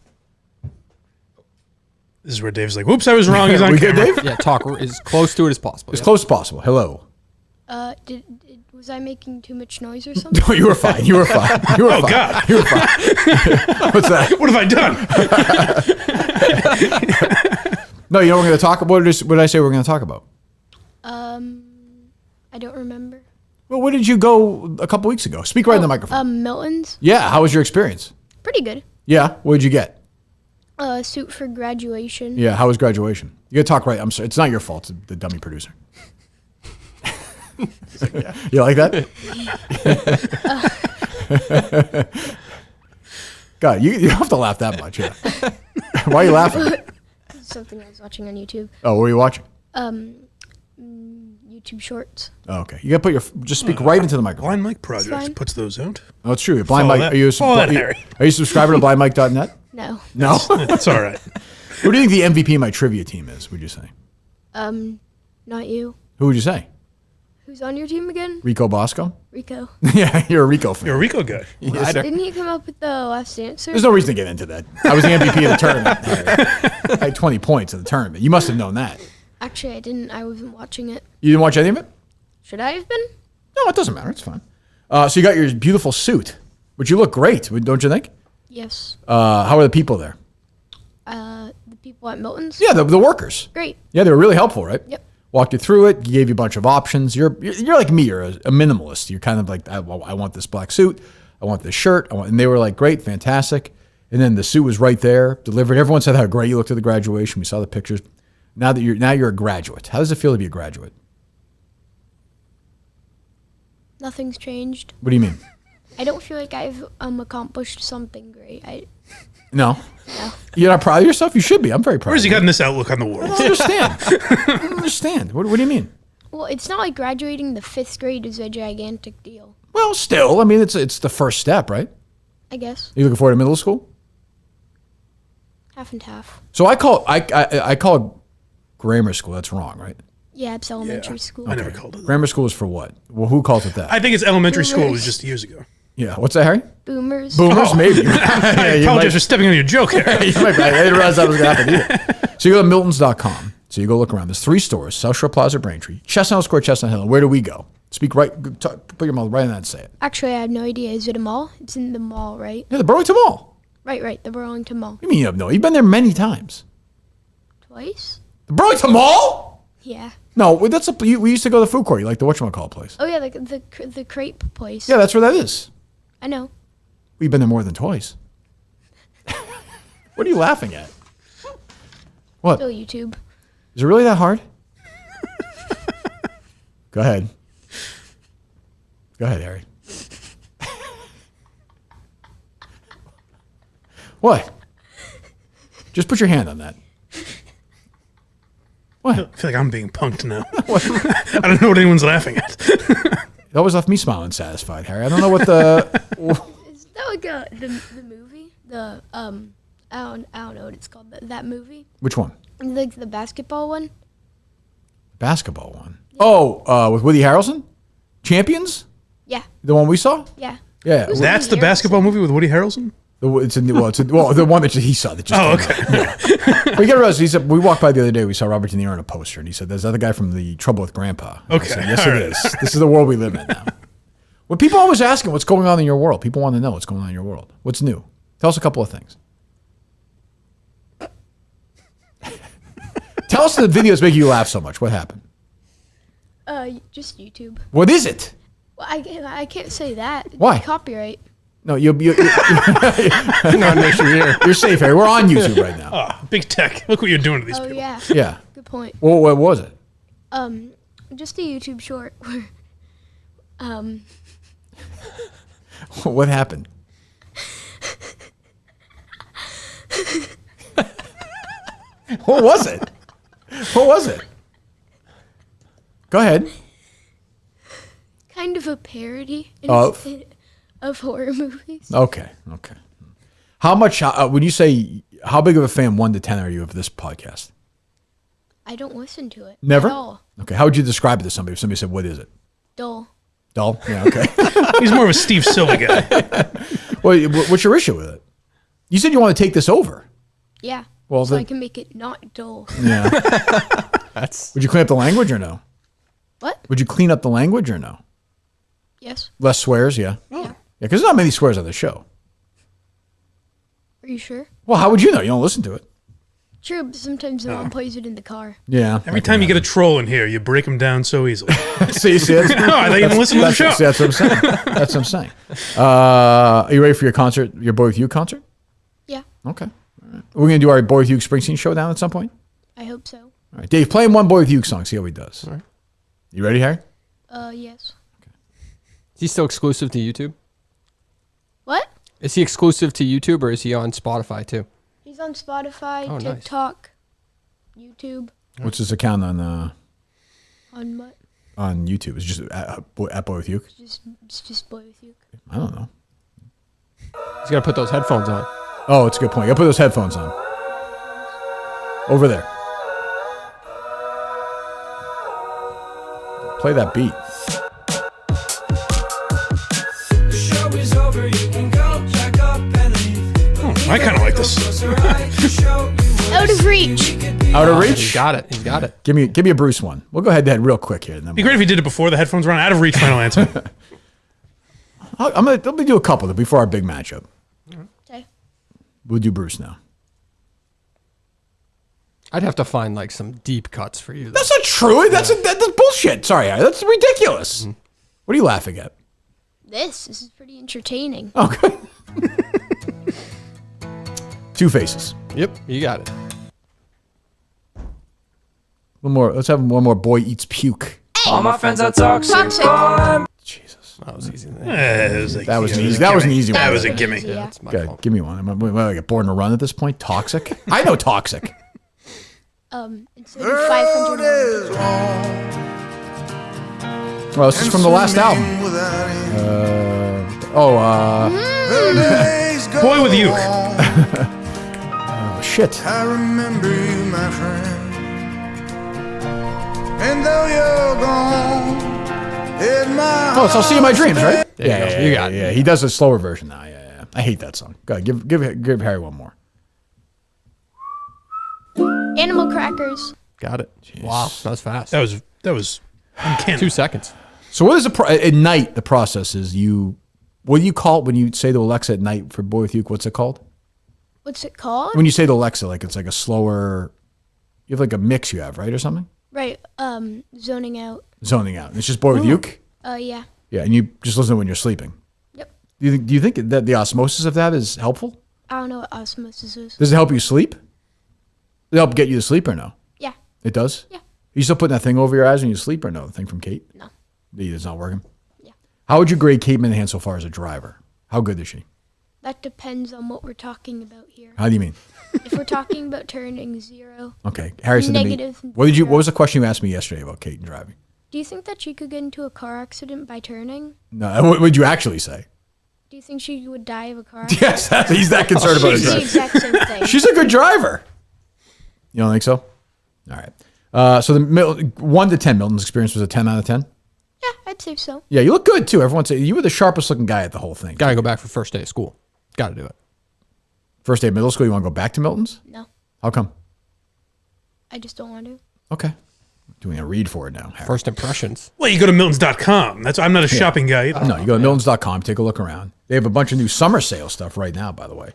This is where Dave's like, whoops, I was wrong. He's on We camera. good, Dave? Yeah, talk as close to it as possible. As close as possible. Hello. Was I making too much noise or something? No, you were fine. You were fine. You were Oh, fine. God. You were fine. What's that? What have I done? No, you know what we're going to talk about? What did I say we're going to talk about? I don't remember. Well, where did you go a couple weeks ago? Speak right in the microphone. Miltons. Yeah, how was your experience? Pretty good. Yeah, what did you get? A suit for graduation. Yeah, how was graduation? You got to talk right. I'm sorry. It's not your fault. It's the dummy producer. You like that? God, you don't have to laugh that much. Yeah. Why are you laughing? Something I was watching on YouTube. Oh, what were you watching? YouTube Shorts. Oh, okay. You got to put just speak right into the microphone. Blind Mike Project fine. puts those out. Oh, it's true. Blind Follow Mike. that. Follow that, Harry. Are you a subscriber to blindmike.net? No. No. That's all right. Who do you think the MVP of my trivia team is? Would you say? Not you. Who would you say? Who's on your team again? Rico Bosco? Rico. Yeah, you're a Rico fan. You're a Rico guy. Didn't he come up with the last answer? There's no reason to get into that. I was the MVP of the tournament. I had 20 points in the tournament. You must have known that. Actually, I didn't. I wasn't watching it. You didn't watch any of it? Should I have been? No, it doesn't matter. It's fine. So you got your beautiful suit, which you look great, don't you think? Yes. How are the people there? The people at Milton's? Yeah, the workers. Great. Yeah, they were really helpful, right? Yep. Walked you through it, gave you a bunch of options. You're like me. You're a minimalist. You're kind of like, I want this black suit. I want this shirt. And they were like, great, fantastic. And then the suit was right there, delivered. Everyone said how great you looked at the graduation. We saw the pictures. Now you're a graduate. How does it feel to be a graduate? Nothing's changed. What do you mean? I don't feel like I've accomplished something great. No. No. You're not proud of yourself? You should be. I'm very proud. Where's he of you. gotten this outlook on the world? I don't understand. I don't understand. What do you mean? Well, it's not like graduating the 5th grade is a gigantic deal. Well, still, I mean, it's the first step, right? I guess. Are you looking forward to middle school? Half and half. So I call it grammar school. That's wrong, right? Yeah, it's elementary school. I never called it that. Grammar school is for what? Well, who calls it that? I think it's elementary school. It was Boomers. just years ago. Yeah. What's that, Harry? Boomers. Boomers, maybe. I apologize for stepping on your joke here. I didn't realize that was going to happen either. So you go to Miltons.com. So you go look around. There's 3 stores: South Shore Plaza, Braintree, Chestnut Square, Chestnut Hill. Where do we go? Speak right. Put your mouth right in that and say it. Actually, I have no idea. Is it a mall? It's in the mall, right? Yeah, the Burlington Mall. Right. The Burlington Mall. What do you mean you have no? You've been there many times. Twice? The Burlington Mall? Yeah. No, we used to go to the food court. You like the whatchamacallit place. Oh, yeah, the crepe place. Yeah, that's where that is. I know. We've been there more than twice. What are you laughing at? What? Still YouTube. Is it really that hard? Go ahead. Go ahead, Harry. What? Just put your hand on that. What? I feel like I'm being punked now. I don't know what anyone's laughing at. It always left me smiling satisfied, Harry. I don't know what the... Is that like the movie? I don't know what it's called. That movie? Which one? Like the basketball one? Basketball one. Oh, with Woody Harrelson? Champions? Yeah. The one we saw? Yeah. Yeah. Who's That's the Woody basketball movie with Woody Harrelson? The one that he saw that just Oh, came okay. out. Yeah. We got to realize, he said, we walked by the other day, we saw Robert De Niro on a poster, and he said, there's that guy from The Trouble with Grandpa. And I Okay, said, yes, all it right. is. This is the world we live in now. When people always asking what's going on in your world, people want to know what's going on in your world. What's new? Tell us a couple of things. Tell us the videos make you laugh so much. What happened? Just YouTube. What is it? Well, I can't say that. Why? Copyright. No, you're safe, Harry. We're on YouTube right now. Oh, big tech. Look what you're doing to these people. Yeah. Yeah. Good point. Well, what was it? Just a YouTube short where, What happened? What was it? What was it? Go ahead. Kind of a parody Of horror movies. Okay. How much, when you say, how big of a fan, 1 to 10, are you of this podcast? I don't listen to it. Never? At all. Okay. How would you describe it to somebody if somebody said, what is it? Dull. Dull? Yeah, okay. He's more of a Steve Silva guy. Well, what's your issue with it? You said you want to take this over. Yeah. Well, so then- I can make it not dull. Yeah. Would you clean up the language or no? What? Would you clean up the language or no? Yes. Less swears, yeah. Yeah. Yeah, because there's not many swears on the show. Are you sure? Well, how would you know? You don't listen to it. True, but sometimes the mom plays it in the car. Yeah. Every time you get a troll in here, you break him down so easily. See, that's, no, I thought you didn't listen to the show. See, that's what I'm saying. That's what I'm saying. Are you ready for your concert, your Boy With You concert? Yeah. Okay. All right. We're going to do our Boy With You Springsteen showdown at some point? I hope so. All right. Dave, play him one Boy With You song. See how he does. All right. You ready, Harry? Yes. Is he still exclusive to YouTube? What? Is he exclusive to YouTube or is he on Spotify too? He's on Spotify, Oh, nice. TikTok, YouTube. What's his account on On what? on YouTube? It's just at Boy With You? It's just Boy With You. I don't know. He's got to put those headphones on. Oh, it's a good point. You got to put those headphones on. Over there. Play that beat. I kind of like this. Out of reach. Out of reach? He's got it. He's got it. Give me a Bruce one. We'll go head to head real quick here. And then Be great if you did it before the headphones run out of reach. Final answer. let me do a couple before our big matchup. Okay. We'll do Bruce now. I'd have to find like some deep cuts for you. That's not true. That's bullshit. Sorry, that's ridiculous. What are you laughing at? This is pretty entertaining. Okay. Two Faces. Yep, you got it. One more. Let's have one more. Boy Eats Puke. All my friends are toxic. Jesus. That was easy. That was an easy. That was an easy one. That was a gimme. Yeah, that's my Okay, fault. give me one. I get bored in a run at this point. Toxic. I know Toxic. Instead of 500. Well, this is from the last album. Boy With You. Oh, shit. I remember you, my friend. And though you're gone, in my Oh, it's I'll See You in My Dreams, right? There you go. You got it. Yeah, he does a slower version now. Yeah. I hate that song. Go ahead, give Harry one more. Animal crackers. Got it. Wow, that was fast. That was uncanny. 2 seconds. So what is at night? The process is what do you call it when you say to Alexa at night for Boy With You? What's it called? What's it called? When you say to Alexa, like it's like a slower. You have like a mix you have, right, or something? Right. Zoning out. Zoning out. It's just Boy With You. Yeah. Yeah, and you just listen when you're sleeping. Yep. Do you think that the osmosis of that is helpful? I don't know what osmosis is. Does it help you sleep? Does it help get you to sleep or no? Yeah. It does? Yeah. Are you still putting that thing over your eyes when you sleep or no? The thing from Kate? No. It's not working? Yeah. How would you grade Kate Minihane so far as a driver? How good is she? That depends on what we're talking about here. How do you mean? If we're talking about turning 0. Okay. Harry said to me, Negative what was the question you asked me yesterday about Kate and driving? Do you think that she could get into a car accident by turning? No, what would you actually say? Do you think she would die of a car accident? Yes, he's that concerned about It's her the driving. exact same thing. She's a good driver. You don't think so? All right. So the 1 to 10, Milton's experience was a 10 out of 10? Yeah, I'd say so. Yeah, you look good too. Everyone say you were the sharpest looking guy at the whole thing. Got to go back for first day of school. Got to do it. First day of middle school, you want to go back to Milton's? No, How come? I just don't want to. Okay. Doing a read for it now. Harry. First impressions. Well, you go to Miltons.com. I'm not a shopping guy either. No, you go to Miltons.com, take a look around. They have a bunch of new summer sale stuff right now, by the way.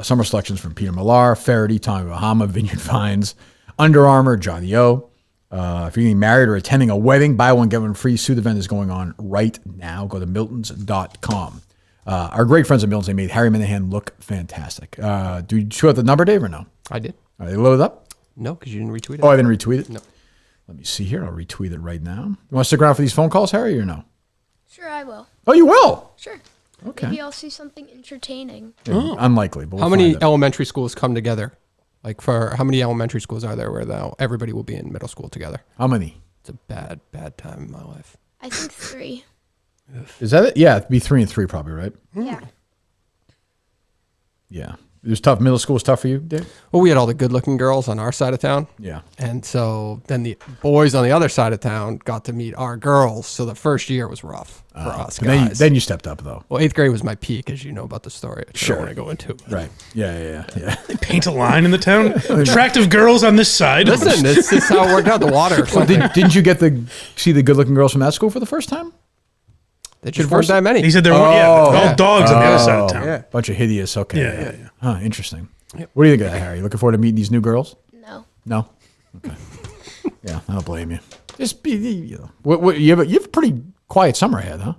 Summer selections from Peter Millar, Faraday, Tommy Bahama, Vineyard Vines, Under Armour, Johnny O. If you're getting married or attending a wedding, buy one, get one free. Suit event is going on right now. Go to Miltons.com. Our great friends at Miltons, they made Harry Minihane look fantastic. Do you show out the number, Dave, or no? I did. Are they loaded up? No, because you didn't retweet it. Oh, I didn't retweet it? No. Let me see here. I'll retweet it right now. You want to stick around for these phone calls, Harry, or no? Sure, I will. Oh, you will? Sure. Okay. Maybe I'll see something entertaining. Yeah, unlikely. But we'll How many find out. elementary schools come together? Like for how many elementary schools are there where everybody will be in middle school together? How many? It's a bad time in my life. I think 3. Is that it? Yeah, it'd be 3 and 3 probably, right? Yeah. Yeah. It was tough. Middle school was tough for you, Dave? Well, we had all the good-looking girls on our side of town. Yeah. And so then the boys on the other side of town got to meet our girls. So the first year was rough for us guys. Then you stepped up, though. Well, 8th grade was my peak, as you know about the story. I Sure. don't want to go into it. Right. Yeah. They paint a line in the town. Attractive girls on this side. Listen, this is how it worked out. The water or something. Didn't you get to see the good-looking girls from that school for the first time? They just weren't that many. He said there were all dogs on the other side of town. Yeah. Bunch of hideous. Okay. Yeah. Huh, interesting. What do you think of that, Harry? Looking forward to meeting these new girls? No. No? Okay. Yeah, I don't blame you. Just be, what, you have a pretty quiet summer ahead, huh?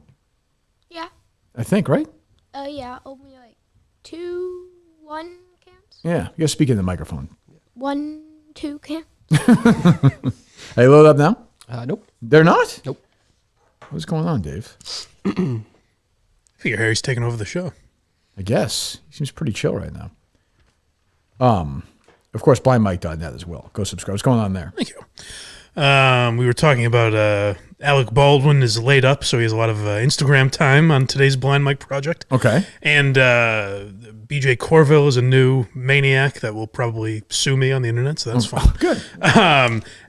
Yeah. I think, right? Yeah. Only like 1 camps. Yeah. You got to speak in the microphone. 2 camps. Are they loaded up now? Nope. They're not? Nope. What's going on, Dave? I figure Harry's taking over the show. I guess. He seems pretty chill right now. Of course, blindmike.net as well. Go subscribe. What's going on there? Thank you. We were talking about Alec Baldwin is laid up, so he has a lot of Instagram time on today's Blind Mike project. Okay. And BJ Corville is a new maniac that will probably sue me on the internet, so that's fun. Good.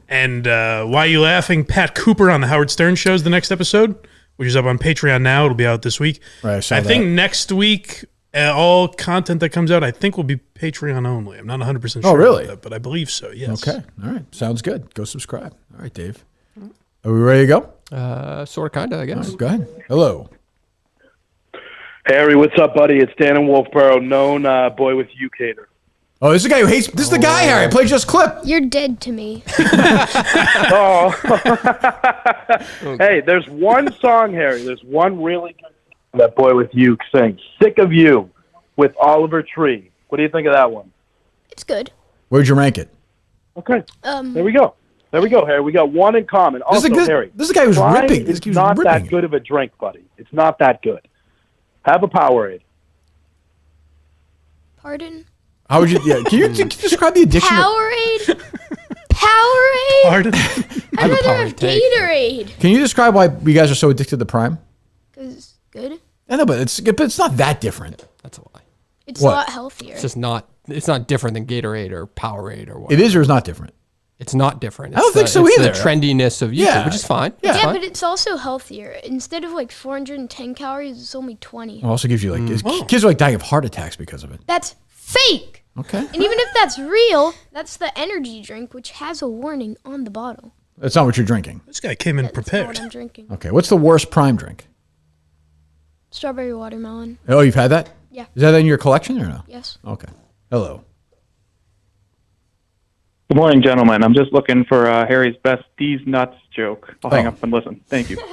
And Why You Laughing? Pat Cooper on the Howard Stern show is the next episode, which is up on Patreon now. It'll be out this week. Right, I think next week, all content that comes out, I think will be Patreon only. I'm not 100% sure. Oh, really? About that, but I believe so, yes. Okay. All right. Sounds good. Go subscribe. All right, Dave. Are we ready to go? Sort of, kind of, I guess. Right, go ahead. Hello. Harry, what's up, buddy? It's Dan in Wolfboro, known boy with you cater. Oh, this is the guy who hates. This is the guy, Harry. I played just clip. You're dead to me. Oh. Hey, there's one song, Harry. There's one really good song that boy with you sings. Sick of You with Oliver Tree. What do you think of that one? It's good. Where'd you rank it? Okay. There we go. There we go, Harry. We got one in common. This Also, is Harry. This is the guy who's Prime ripping. It's not that good of a drink, buddy. It's not that good. Have a Powerade. Pardon? How would you? Yeah. Can you describe the addiction? Powerade? Powerade? Pardon? I'd rather have Gatorade. Can you describe why you guys are so addicted to Prime? Because it's good. I know, but it's not that different. That's a lie. It's What? a lot healthier. It's just not. It's not different than Gatorade or Powerade or what. It is or is not different. It's not different. I don't It's think so it's either. The trendiness of YouTube, Yeah. which is fine. Yeah. That's fine. but it's also healthier. Instead of like 410 calories, it's only 20. It also gives you like kids are like dying of heart attacks because of it. That's fake. Okay. And even if that's real, that's the energy drink, which has a warning on the bottle. That's not what you're drinking. This guy came in That's not prepared. what I'm drinking. Okay. What's the worst Prime drink? Strawberry watermelon. Oh, you've had that? Yeah. Is that in your collection or no? Yes. Okay. Hello. Good morning, gentlemen. I'm just looking for Harry's best These Nuts joke. I'll hang up and listen. Thank you. Go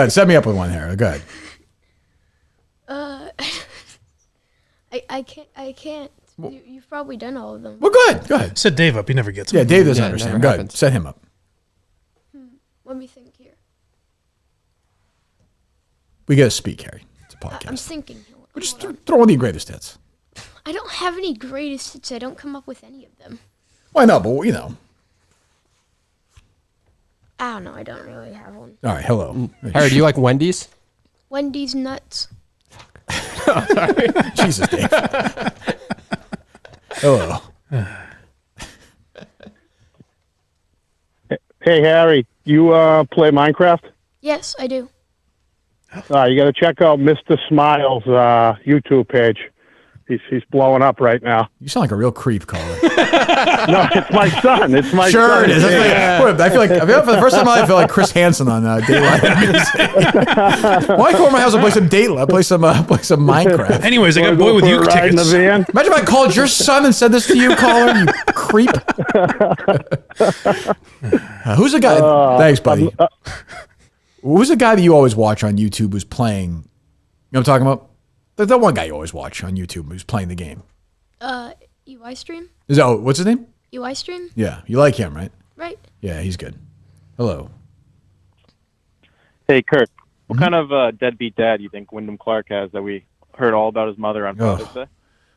ahead. Set me up with one, Harry. Go ahead. I can't. You've probably done all of them. Well, go ahead. Go ahead. Set Dave up. He never gets Yeah, it. Dave doesn't understand. Go ahead. Set him up. Let me think here. We got to speak, Harry. It's a podcast. I'm thinking. We'll just throw in the greatest hits. I don't have any greatest hits. I don't come up with any of them. Why not? But you know. I don't know. I don't really have one. All right. Hello. Harry, do you like Wendy's? Wendy's nuts. Jesus, Dave. Hello. Hey, Harry, you play Minecraft? Yes, I do. You got to check out Mr. Smile's YouTube page. He's blowing up right now. You sound like a real creep, caller. No, it's my son. It's my Sure son. it is. I feel like for the first time in my life, I feel like Chris Hansen on Daylight. Why come over my house and play some Daylight? Play some Minecraft. Anyways, I got Boy With You tickets. Imagine if I called your son and said this to you, caller. You creep. Who's the guy? Thanks, buddy. Who's the guy that you always watch on YouTube who's playing? You know what I'm talking about? The one guy you always watch on YouTube who's playing the game. UI stream? What's his name? UI stream? Yeah, you like him, right? Right. Yeah, he's good. Hello. Hey, Kirk. What kind of deadbeat dad do you think Wyndham Clark has that we heard all about his mother on Father's Day?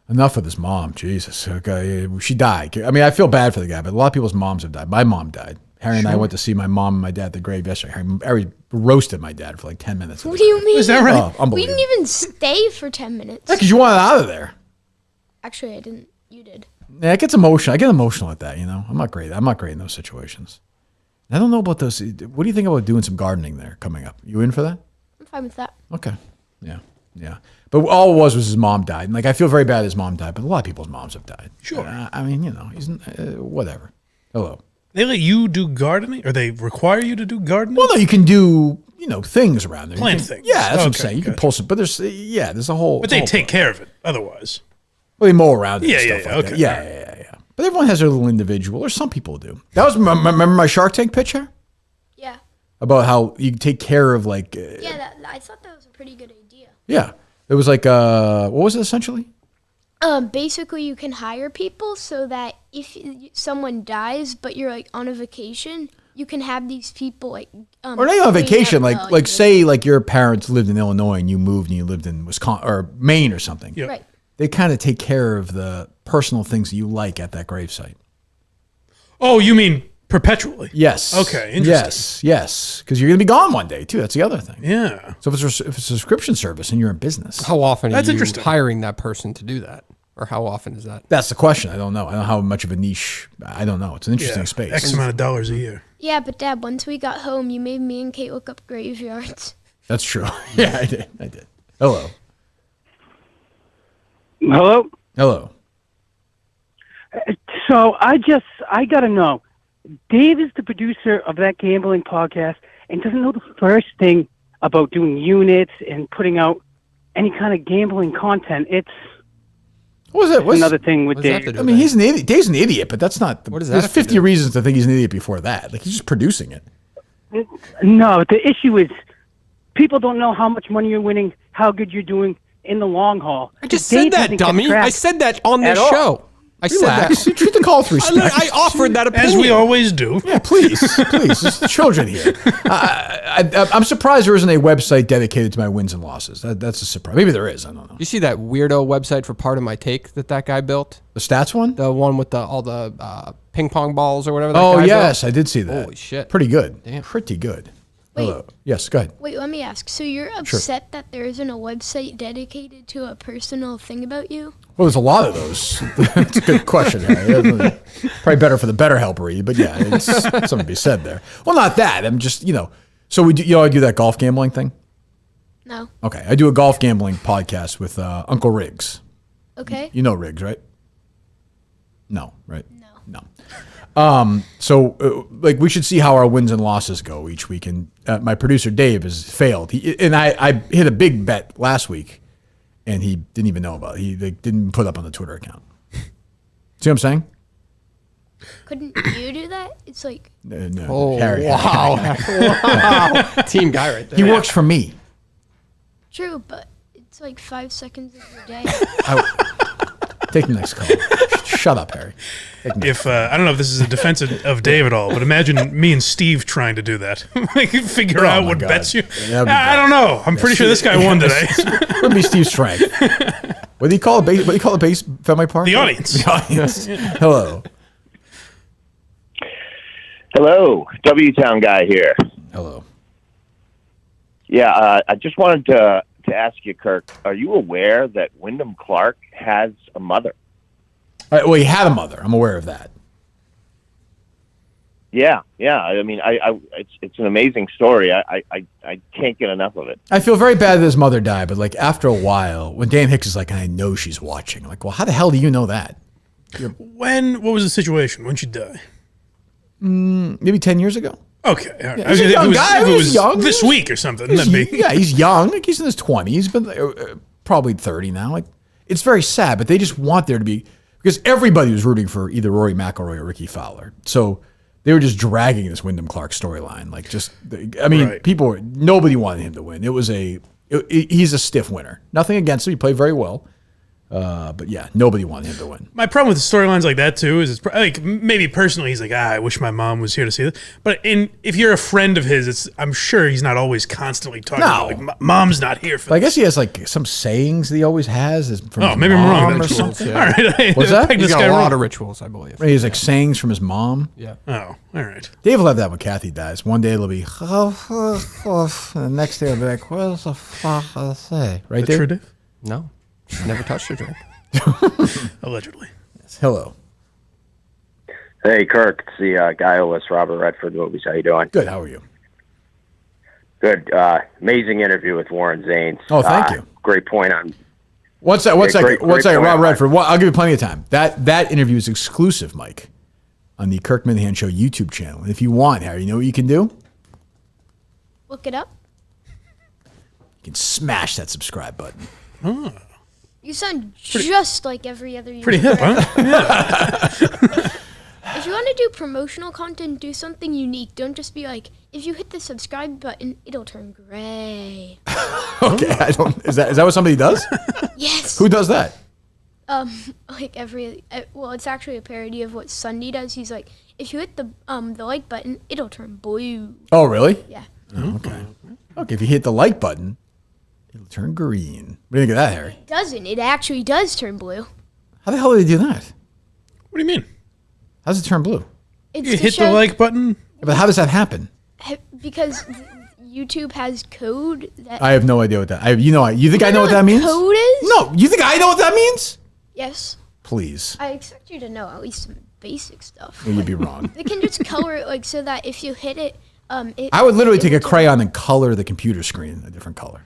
Enough with his mom. Jesus. Okay. She died. I mean, I feel bad for the guy, but a lot of people's moms have died. My mom died. Harry and I went to see my mom and my dad at the grave yesterday. Harry roasted my dad for like 10 minutes. What do you mean? Is that right? Oh, We unbelievable. didn't even stay for 10 minutes. Yeah, because you wanted out of there. Actually, I didn't. You did. Yeah, it gets emotional. I get emotional at that, you know. I'm not great. I'm not great in those situations. I don't know about those. What do you think about doing some gardening there coming up? You in for that? I'm fine with that. Okay. Yeah. But all it was his mom died. And like, I feel very bad his mom died, but a lot of people's moms have died. Sure. I mean, you know, he's whatever. Hello. They let you do gardening, or they require you to do gardening? Well, no, you can do, you know, things around there. Plant You can- things. Yeah, that's what I'm Okay, saying. You can gotcha. pull some, but there's a whole. But they take care of it otherwise. Well, they mow around it Yeah, and yeah, stuff yeah, like okay. that. Yeah. But everyone has their little individual, or some people do. That was, remember my Shark Tank picture? Yeah. About how you take care of like. Yeah, I thought that was a pretty good idea. Yeah. It was like, what was it essentially? Basically, you can hire people so that if someone dies, but you're like on a vacation, you can have these people like. Or not even on clean vacation, up, like say like your parents lived in Illinois and you moved and you lived in Wisconsin or Maine or something. Yeah. Right. They kind of take care of the personal things that you like at that gravesite. Oh, you mean perpetually? Yes. Okay, interesting. Yes. Because you're going to be gone one day too. That's the other thing. Yeah. So if it's a subscription service and you're in business, How often That's are you interesting. hiring that person to do that? Or how often is that? that's the question. I don't know. I don't know how much of a niche. I don't know. It's an interesting Yeah, space. X amount of dollars a year. Yeah, but Dad, once we got home, you made me and Kate look up graveyards. That's true. Yeah, I did. Hello. Hello. So I got to know. Dave is the producer of that gambling podcast and doesn't know the first thing about doing units and putting out any kind of gambling content. It's What was that? What's another thing with Dave. I mean, he's an idiot. Dave's an idiot, but that's not. What does that There's have to 50 reasons to think he's an idiot before that. Like he's just producing it. No, the issue is people don't know how much money you're winning, how good you're doing in the long haul. I just said that, dummy. I said that on this at all. show. I Relax. said that. Treat the call with respect. I offered that opinion. As we always do. Yeah, please. There's children here. I'm surprised there isn't a website dedicated to my wins and losses. That's a surprise. Maybe there is. I don't know. You see that weirdo website for Part of My Take that guy built? The stats one? The one with all the ping pong balls or whatever that Oh, guy yes. built? I did see that. Holy shit. Pretty good. Damn. Pretty good. Wait. Hello. Yes, go ahead. Wait, let me ask. So you're upset that there isn't a website dedicated to a personal thing about you? Well, there's a lot of those. That's a good question, Harry. Probably better for the BetterHelp read, but yeah, it's something to be said there. Well, not that. I'm just, so we do, I do that golf gambling thing. No. Okay, I do a golf gambling podcast with Uncle Riggs. Okay. You know Riggs, right? No, right? No. So like we should see how our wins and losses go each week. And my producer Dave has failed. I hit a big bet last week, and he didn't even know about it. He didn't put up on the Twitter account. See what I'm saying? Couldn't you do that? It's like No. Oh, Harry. wow. Wow. Team guy right there. He works for me. true, but it's like 5 seconds of your day. Take the next call. Shut up, Harry. If I don't know if this is a defense of Dave at all, but imagine me and Steve trying to do that. Like figure out my what God. bets you. That'd be I don't know. I'm pretty sure this guy won today. Would be Steve's strength. What do you call a base family park? The audience. The audience. Hello. Hello, W-Town guy here. Hello. Yeah, I just wanted to ask you, Kirk, are you aware that Wyndham Clark has a mother? Well, he had a mother. I'm aware of that. Yeah. I mean, it's an amazing story. I can't get enough of it. I feel very bad that his mother died, but like after a while, when Dan Hicks is like, I know she's watching. I'm like, well, how the hell do you know that? What was the situation? When she died? Maybe 10 years ago. Okay. All right. Yeah, he's a young guy. If it was young. this week or something, He's, that'd be. yeah, he's young. Like he's in his 20s, but probably 30 now. Like it's very sad, but they just want there to be, because everybody was rooting for either Rory McIlroy or Ricky Fowler. So they were just dragging this Wyndham Clark storyline. Like nobody wanted him to win. He's a stiff winner. Nothing against him. He played very well. But yeah, nobody wanted him to win. My problem with storylines like that too is it's like maybe personally he's like, I wish my mom was here to see this. But if you're a friend of his, I'm sure he's not always constantly talking about like mom's not here for But I this. guess he has like some sayings that he always has. From his maybe I'm wrong. mom or Rituals, something. yeah. All right. What's that? He's got a lot of rituals, I believe. Right, he's like sayings from his mom. Yeah. Oh, all right. Dave will have that when Kathy dies. One day it'll be, and the next day it'll be like, what the fuck I say? Right, Is that Dave? true, Dave? No. She's never touched her drink. Allegedly. Yes. Hello. Hey, Kirk. It's the guy who was Robert Redford movies. How you doing? Good. How are you? Good. Amazing interview with Warren Zanes. Oh, thank you. Great point on. One second. One second. great Rob point. Redford. I'll give you plenty of time. That interview is exclusive, Mike, on the Kirk Minihane Show YouTube channel. And if you want, Harry, you know what you can do? Look it up. You can smash that subscribe button. Oh. You sound just like every other YouTuber. Pretty hip, huh? If you want to do promotional content, do something unique. Don't just be like, if you hit the subscribe button, it'll turn gray. Okay, Is that what somebody does? Yes. Who does that? Like it's actually a parody of what Sunday does. He's like, if you hit the like button, it'll turn blue. Oh, really? Yeah. Oh, okay. Okay, if you hit the like button, it'll turn green. What do you think of that, Harry? It doesn't. It actually does turn blue. How the hell do they do that? What do you mean? How does it turn blue? It's You to hit the show- like button? Yeah, but how does that happen? Because YouTube has code that. I have no idea what that. You think I know what that means? Code is? No, you think I know what that means? Yes. Please. I expect you to know at least some basic stuff. Well, you'd be wrong. They can just color it like so that if you hit it, I would literally take a crayon and color the computer screen a different color.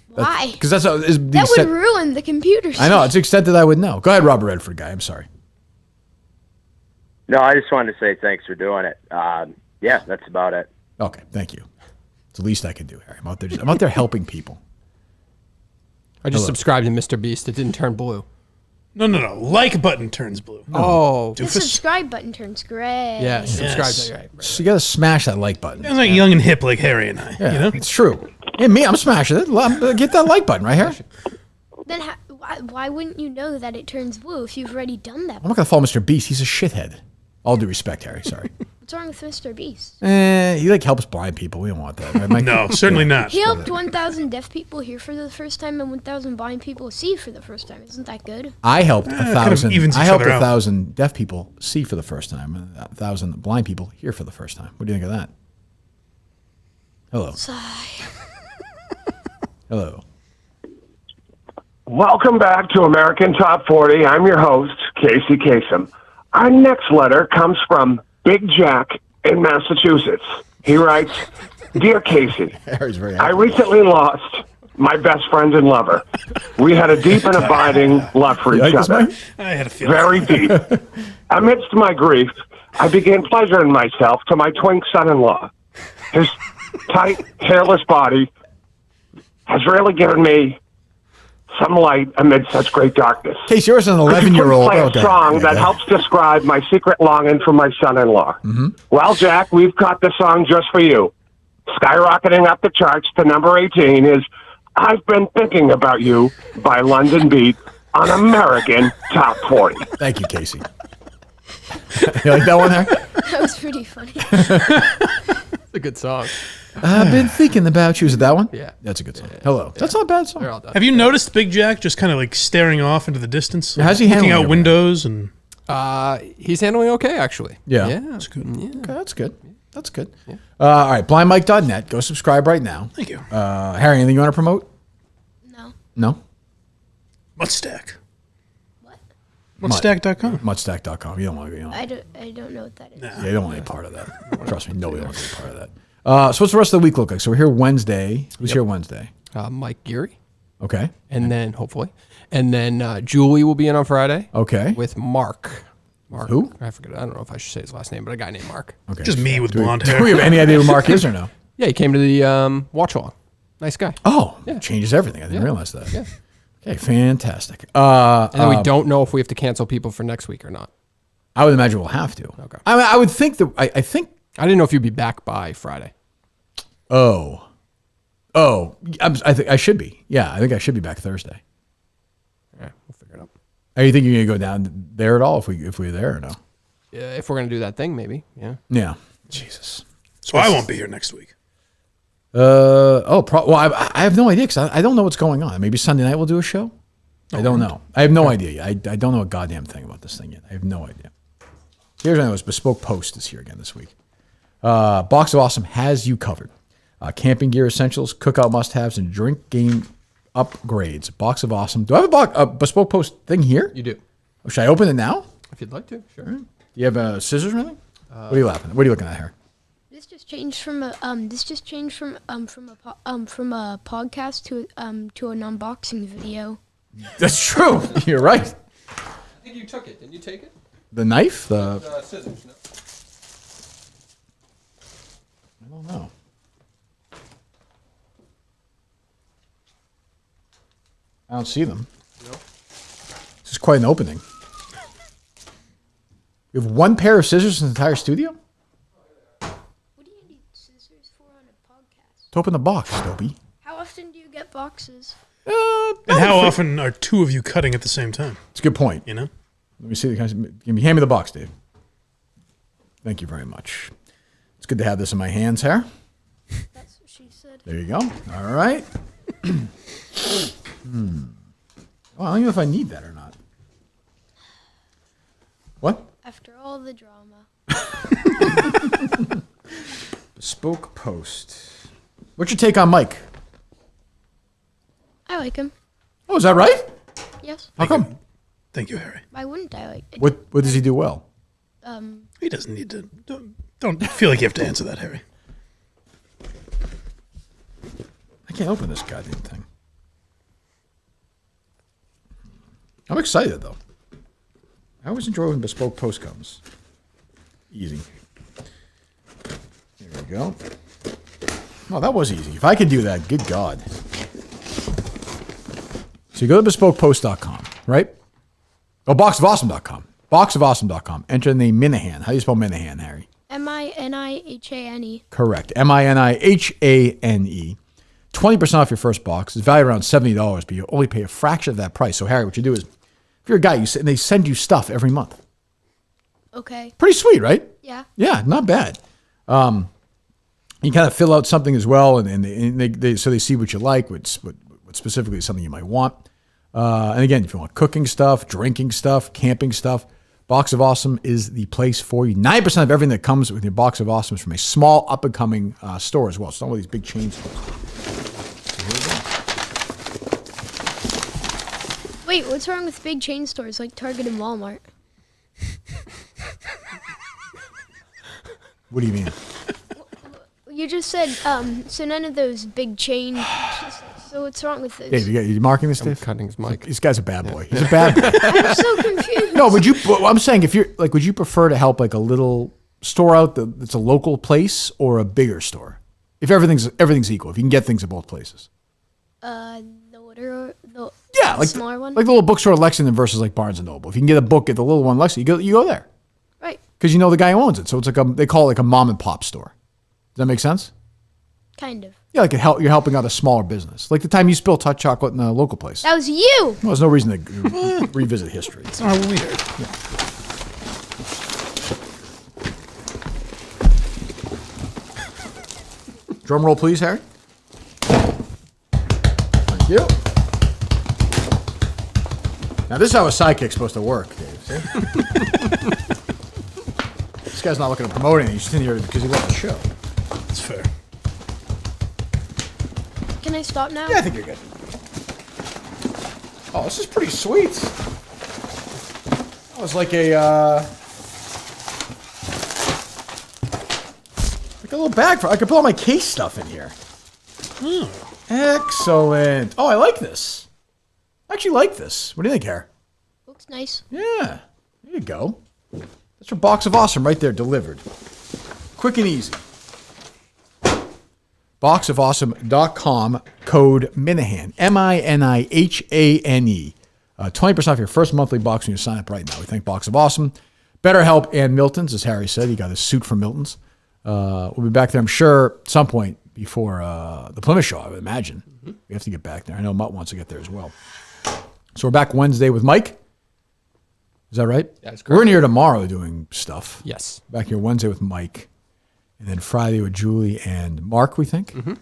Why? Because that's the That extent. would ruin the computer. I know, it's the extent that I would know. Go ahead, Robert Redford guy. I'm sorry. No, I just wanted to say thanks for doing it. Yeah, that's about it. Okay, thank you. It's the least I can do, Harry. I'm out there helping people. I just Hello. subscribed to Mr. Beast. It didn't turn blue. No. Like button turns blue. Oh. The subscribe button turns gray. Yeah, subscribe. Yes. Right. So you got to smash that like button. Sounds like young and hip like Harry and I. Yeah, You know? it's true. Yeah, me, I'm smashing it. Get that like button right here. Then why wouldn't you know that it turns blue if you've already done that? I'm not going to follow Mr. Beast. He's a shithead. All due respect, Harry. Sorry. What's wrong with Mr. Beast? He helps blind people. We don't want that. Right, Mike? No, certainly not. He helped 1,000 deaf people hear for the first time and 1,000 blind people see for the first time. Isn't that good? I helped kind of 1,000. evens I each helped other out. 1,000 deaf people see for the first time, and 1,000 blind people hear for the first time. What do you think of that? Hello. Hello. Welcome back to American Top 40. I'm your host, Casey Kasem. Our next letter comes from Big Jack in Massachusetts. He writes, Dear Casey, I recently lost my best friend and lover. We had a deep and abiding love for each other. I had a feeling. Very deep. Amidst my grief, I began pleasuring myself to my twink son-in-law. His tight, hairless body has really given me some light amid such great darkness. Case, yours is an Could you 11-year-old. play a song that helps describe my secret longing for my son-in-law. Mm-hmm. Well, Jack, we've got the song just for you. Skyrocketing up the charts to number 18 is I've Been Thinking About You by London Beat on American Top 40. Thank you, Casey. You like that one there? That was pretty funny. It's a good song. I've been thinking about you. Is it that one? Yeah. That's a good song. Hello. That's not a bad song. They're all done. Have you noticed Big Jack just kind of like staring off into the distance? How's he looking handling out it? windows and He's handling okay, actually. Yeah. Yeah. that's good. Yeah. Okay, that's good. That's good. All right, blindmike.net. Go subscribe right now. Thank you. Harry, anything you want to promote? No. No? Muttstack. What? Muttstack.com. Muttstack.com. You don't want to be on. I don't know what that is. Yeah, you don't want any part of that. Trust me, nobody wants any part of that. So what's the rest of the week look like? So we're here Wednesday. Who's here Wednesday? Mike Geary. Okay. And then, hopefully. And then Julie will be in on Friday. Okay. With Mark. Mark. Who? I forget. I don't know if I should say his last name, but a guy named Mark. Okay. Just me with blonde Do hair. we have any idea who Mark is or no? Yeah, he came to the watch along. Nice guy. Oh, Yeah. changes everything. I didn't realize that. Yeah. Okay, fantastic. And then we don't know if we have to cancel people for next week or not. I would imagine we'll have to. Okay. I mean, I would think that I think. I didn't know if you'd be back by Friday. I think I should be. Yeah, I think I should be back Thursday. Yeah, we'll figure it out. Are you think you're gonna go down there at all if we're there or no? Yeah, if we're gonna do that thing, maybe. Yeah. Yeah. Jesus. So I won't be here next week. Well, I have no idea because I don't know what's going on. Maybe Sunday night we'll do a show. I don't know. I have no idea yet. I don't know a goddamn thing about this thing yet. I have no idea. Here's what I know is Bespoke Post is here again this week. Box of Awesome has you covered. Camping gear essentials, cookout must-haves, and drink game upgrades. Box of Awesome. Do I have a Bespoke Post thing here? You do. Oh, should I open it now? If you'd like to, sure. Do you have scissors or anything? What are you laughing at? What are you looking at here? This just changed from a podcast to an unboxing video. That's true. You're right. I think you took it. Didn't you take it? The knife? The scissors. No. I don't know. I don't see them. No. This is quite an opening. You have one pair of scissors in the entire studio? What do you need scissors for on a podcast? To open the box, Dopey. How often do you get boxes? And how often are two of you cutting at the same time? It's a good point. You know? Let me see. Hand me the box, Dave. Thank you very much. It's good to have this in my hands here. That's what she said. There you go. All right. Well, I don't even know if I need that or not. What? After all the drama. Bespoke Post. What's your take on Mike? I like him. Oh, is that right? Yes. How come? Thank you, Harry. Why wouldn't I like him? What does he do well? He doesn't need to. Don't feel like you have to answer that, Harry. I can't open this goddamn thing. I'm excited, though. I always enjoy when Bespoke Post comes. Easy. There we go. Oh, that was easy. If I could do that, good God. So you go to bespokepost.com, right? Oh, boxofawesome.com. Boxofawesome.com. Enter the name Minihane. How do you spell Minihane, Harry? Minihane. Correct. Minihane. 20% off your first box. It's valued around $70, but you only pay a fraction of that price. So, Harry, what you do is, if you're a guy, and they send you stuff every month. Okay. Pretty sweet, right? Yeah. Yeah, not bad. You kind of fill out something as well, and they see what you like, what specifically is something you might want. And again, if you want cooking stuff, drinking stuff, camping stuff, Box of Awesome is the place for you. 9% of everything that comes with your Box of Awesome is from a small, up-and-coming store as well. It's not one of these big chain stores. Wait, what's wrong with big chain stores like Target and Walmart? What do you mean? You just said, so none of those big chain. So what's wrong with this? Dave, you marking this, Dave? Cutting his mic. This guy's a bad boy. He's a bad boy. I'm so confused. No, I'm saying if you're like, would you prefer to help like a little store out that's a local place or a bigger store? If everything's equal, if you can get things at both places. The smaller one. Like the little bookstore at Lexington versus like Barnes and Noble. If you can get a book at the little one in Lexington, you go there. Right. Because you know the guy who owns it. So it's like they call it like a mom and pop store. Does that make sense? Kind of. Yeah, like you're helping out a smaller business. Like the time you spilled hot chocolate in a local place. That was you. Well, there's no reason to revisit history. It's not weird. Yeah. Drum roll, please, Harry. Thank you. Now, this is how a sidekick's supposed to work, Dave. See? This guy's not looking to promote anything. He's just in here because he loves the show. That's fair. Can I stop now? Yeah, I think you're good. Oh, this is pretty sweet. That was like a little bag I could put all my case stuff in here. Excellent. Oh, I like this. I actually like this. What do you think, Harry? Looks nice. Yeah. There you go. That's your Box of Awesome right there, delivered. Quick and easy. Boxofawesome.com, code Minihane, Minihane. 20% off your first monthly box when you sign up right now. We thank Box of Awesome, BetterHelp, and Miltons. As Harry said, he got his suit from Miltons. We'll be back there, I'm sure, at some point before the Plymouth show, I would imagine. We have to get back there. I know Mutt wants to get there as well. So we're back Wednesday with Mike. Is that right? That's correct. We're in here tomorrow doing stuff. Yes. Back here Wednesday with Mike. And then Friday with Julie and Mark, we think. Mm-hmm.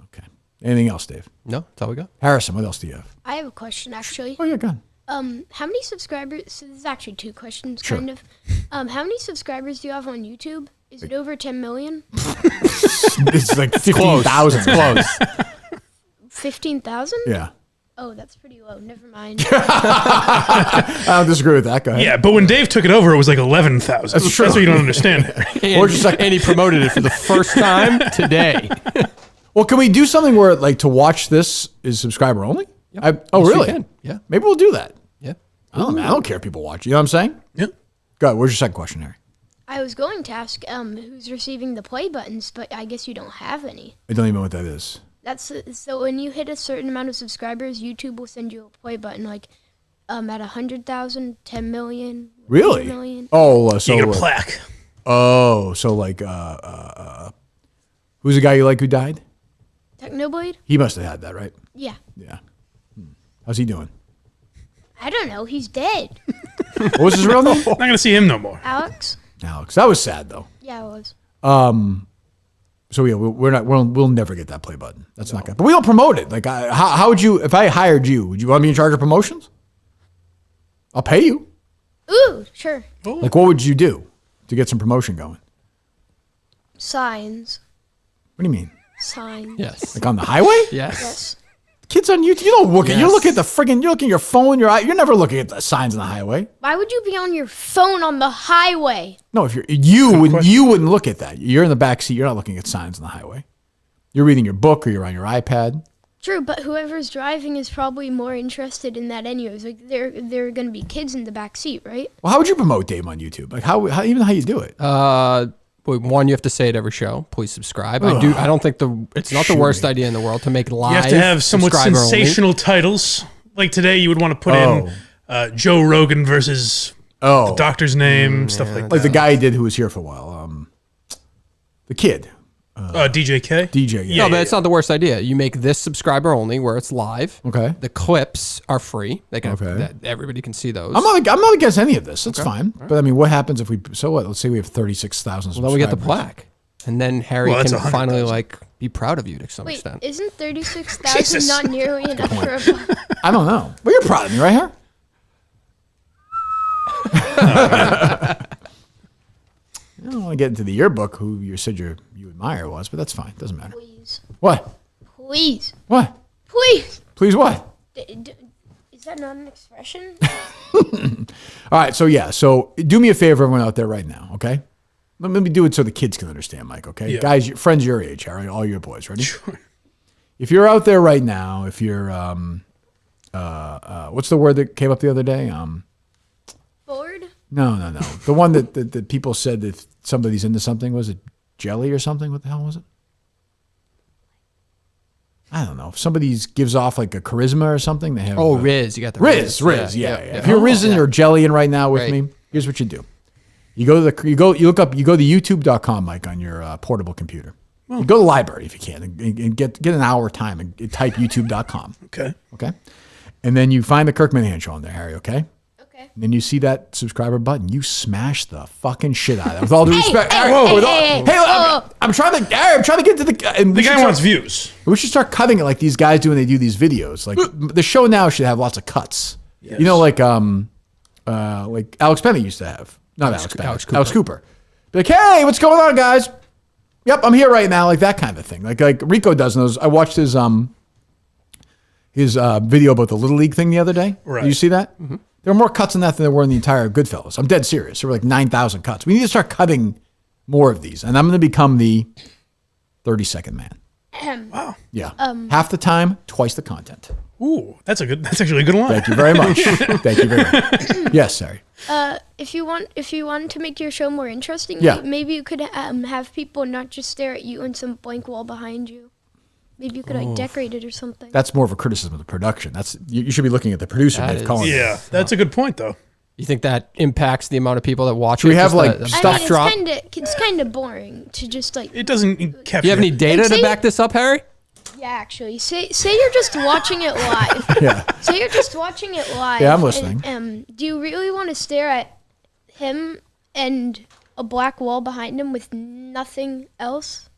Okay. Anything else, Dave? No, that's all we got. Harrison, what else do you have? I have a question, actually. Oh, yeah, go on. How many subscribers? So this is actually two questions, Sure. kind of. How many subscribers do you have on YouTube? Is it over 10 million? It's like 15,000. It's close. 15,000? Yeah. Oh, that's pretty low. Never mind. I don't disagree with that. Go ahead. Yeah, but when Dave took it over, it was like 11,000. That's true. That's what you don't understand. And he promoted it for the first time today. Well, can we do something where, like, to watch this is subscriber only? Yep. Oh, Yes, you really? can. Yeah. Maybe we'll do that. Yeah. I don't care if people watch. You know what I'm saying? Yeah. Go ahead. Where's your second question, Harry? I was going to ask who's receiving the play buttons, but I guess you don't have any. I don't even know what that is. That's so when you hit a certain amount of subscribers, YouTube will send you a play button like at 100,000, 10 million, Really? 1 million. Oh, so You get a plaque. Oh, so like, who's the guy you like who died? Technoblade? He must have had that, right? Yeah. Yeah. How's he doing? I don't know. He's dead. What was his real name? Not gonna see him no more. Alex? Alex. That was sad though. Yeah, it was. So yeah, we'll never get that play button. That's not good. But we don't promote it. Like, how would you, if I hired you, would you want me in charge of promotions? I'll pay you. Ooh, sure. Like, what would you do to get some promotion going? Signs. What do you mean? Signs. Yes. Like on the highway? Yes. Kids on YouTube, you don't look at. Yes. You're looking at the friggin'. You're looking at your phone. You're never looking at the signs on the highway. Why would you be on your phone on the highway? No, if you wouldn't look at that. You're in the back seat. You're not looking at signs on the highway. You're reading your book or you're on your iPad. True, but whoever's driving is probably more interested in that anyways. Like there are gonna be kids in the back seat, right? Well, how would you promote Dave on YouTube? Like how you do it? One, you have to say it every show. Please subscribe. I don't think it's not the worst idea in the world to make live. You have to have somewhat subscriber sensational only. titles. Like today, you would want to put in Joe Rogan versus the doctor's name, stuff like that. Like the guy did who was here for a while. The kid. DJ K? DJ, yeah. No, but it's not the worst idea. You make this subscriber only where it's live. Okay. The clips are free. They can Okay. everybody can see those. I'm not against any of this. It's Okay. fine. But I mean, what happens if we? So what? Let's say we have 36,000 subscribers. Well, then we get the plaque. And then Harry Well, that's can 100,000. finally be proud of you to some Wait, extent. isn't 36,000 not nearly enough for a I don't know. But you're proud of me, right here? I don't want to get into the yearbook who you said you admire was, but that's fine. Doesn't matter. Please. What? Please. What? Please. Please what? Is that not an expression? All right. So yeah. So do me a favor, everyone out there right now. Okay. Let me do it so the kids can understand, Mike. Okay. Yeah. Guys, friends your age, all right? All your boys. Ready? Sure. If you're out there right now, if you're, what's the word that came up the other day? Bored? No. The one that people said that somebody's into something, was it jelly or something? What the hell was it? I don't know. If somebody gives off like a charisma or something, they have. Oh, Riz. You got the Riz. Yeah. If you're rizzing or jellying right now with Right. me, here's what you do. You go to you go to youtube.com, Mike, on your portable computer. You go to the library if you can and get an hour time and type youtube.com. Okay. Okay. And then you find the Kirk Minihane show on there, Harry, okay? Okay. And then you see that subscriber button. You smash the fucking shit out of it. With all due respect. I'm trying to get to the... And The guy wants views. We should start cutting it like these guys do when they do these videos. Like the show now should have lots of cuts. Yes. You know, like Alex Penny used to have. Not Alex Penny. Alex Cooper. Be like, hey, what's going on, guys? Yep, I'm here right now. Like that kind of thing. Like Rico does those. I watched his video about the Little League thing the other day. Right. Did you see that? Mm-hmm. There were more cuts in that than there were in the entire Goodfellas. I'm dead serious. There were like 9,000 cuts. We need to start cutting more of these. And I'm going to become the 30-second man. Wow. Yeah. Half the time, twice the content. Ooh, that's actually a good line. Thank you very much. Thank you very much. Yes, sorry. If you want to make your show more interesting, Yeah. maybe you could have people not just stare at you and some blank wall behind you. Maybe you could decorate it or something. That's more of a criticism of the production. You should be looking at the producer. Dave Cohen. Yeah, that's a good point, though. You think that impacts the amount of people that watch Should we it? have, Just like, the stock backdrop? It's kind of boring to just like. It doesn't capture. Do you have any data Like, to say- back this up, Harry? Yeah, actually, say you're just watching it live. Yeah. Say you're just watching it live. Yeah, I'm listening. And, do you really want to stare at him and a black wall behind him with nothing else?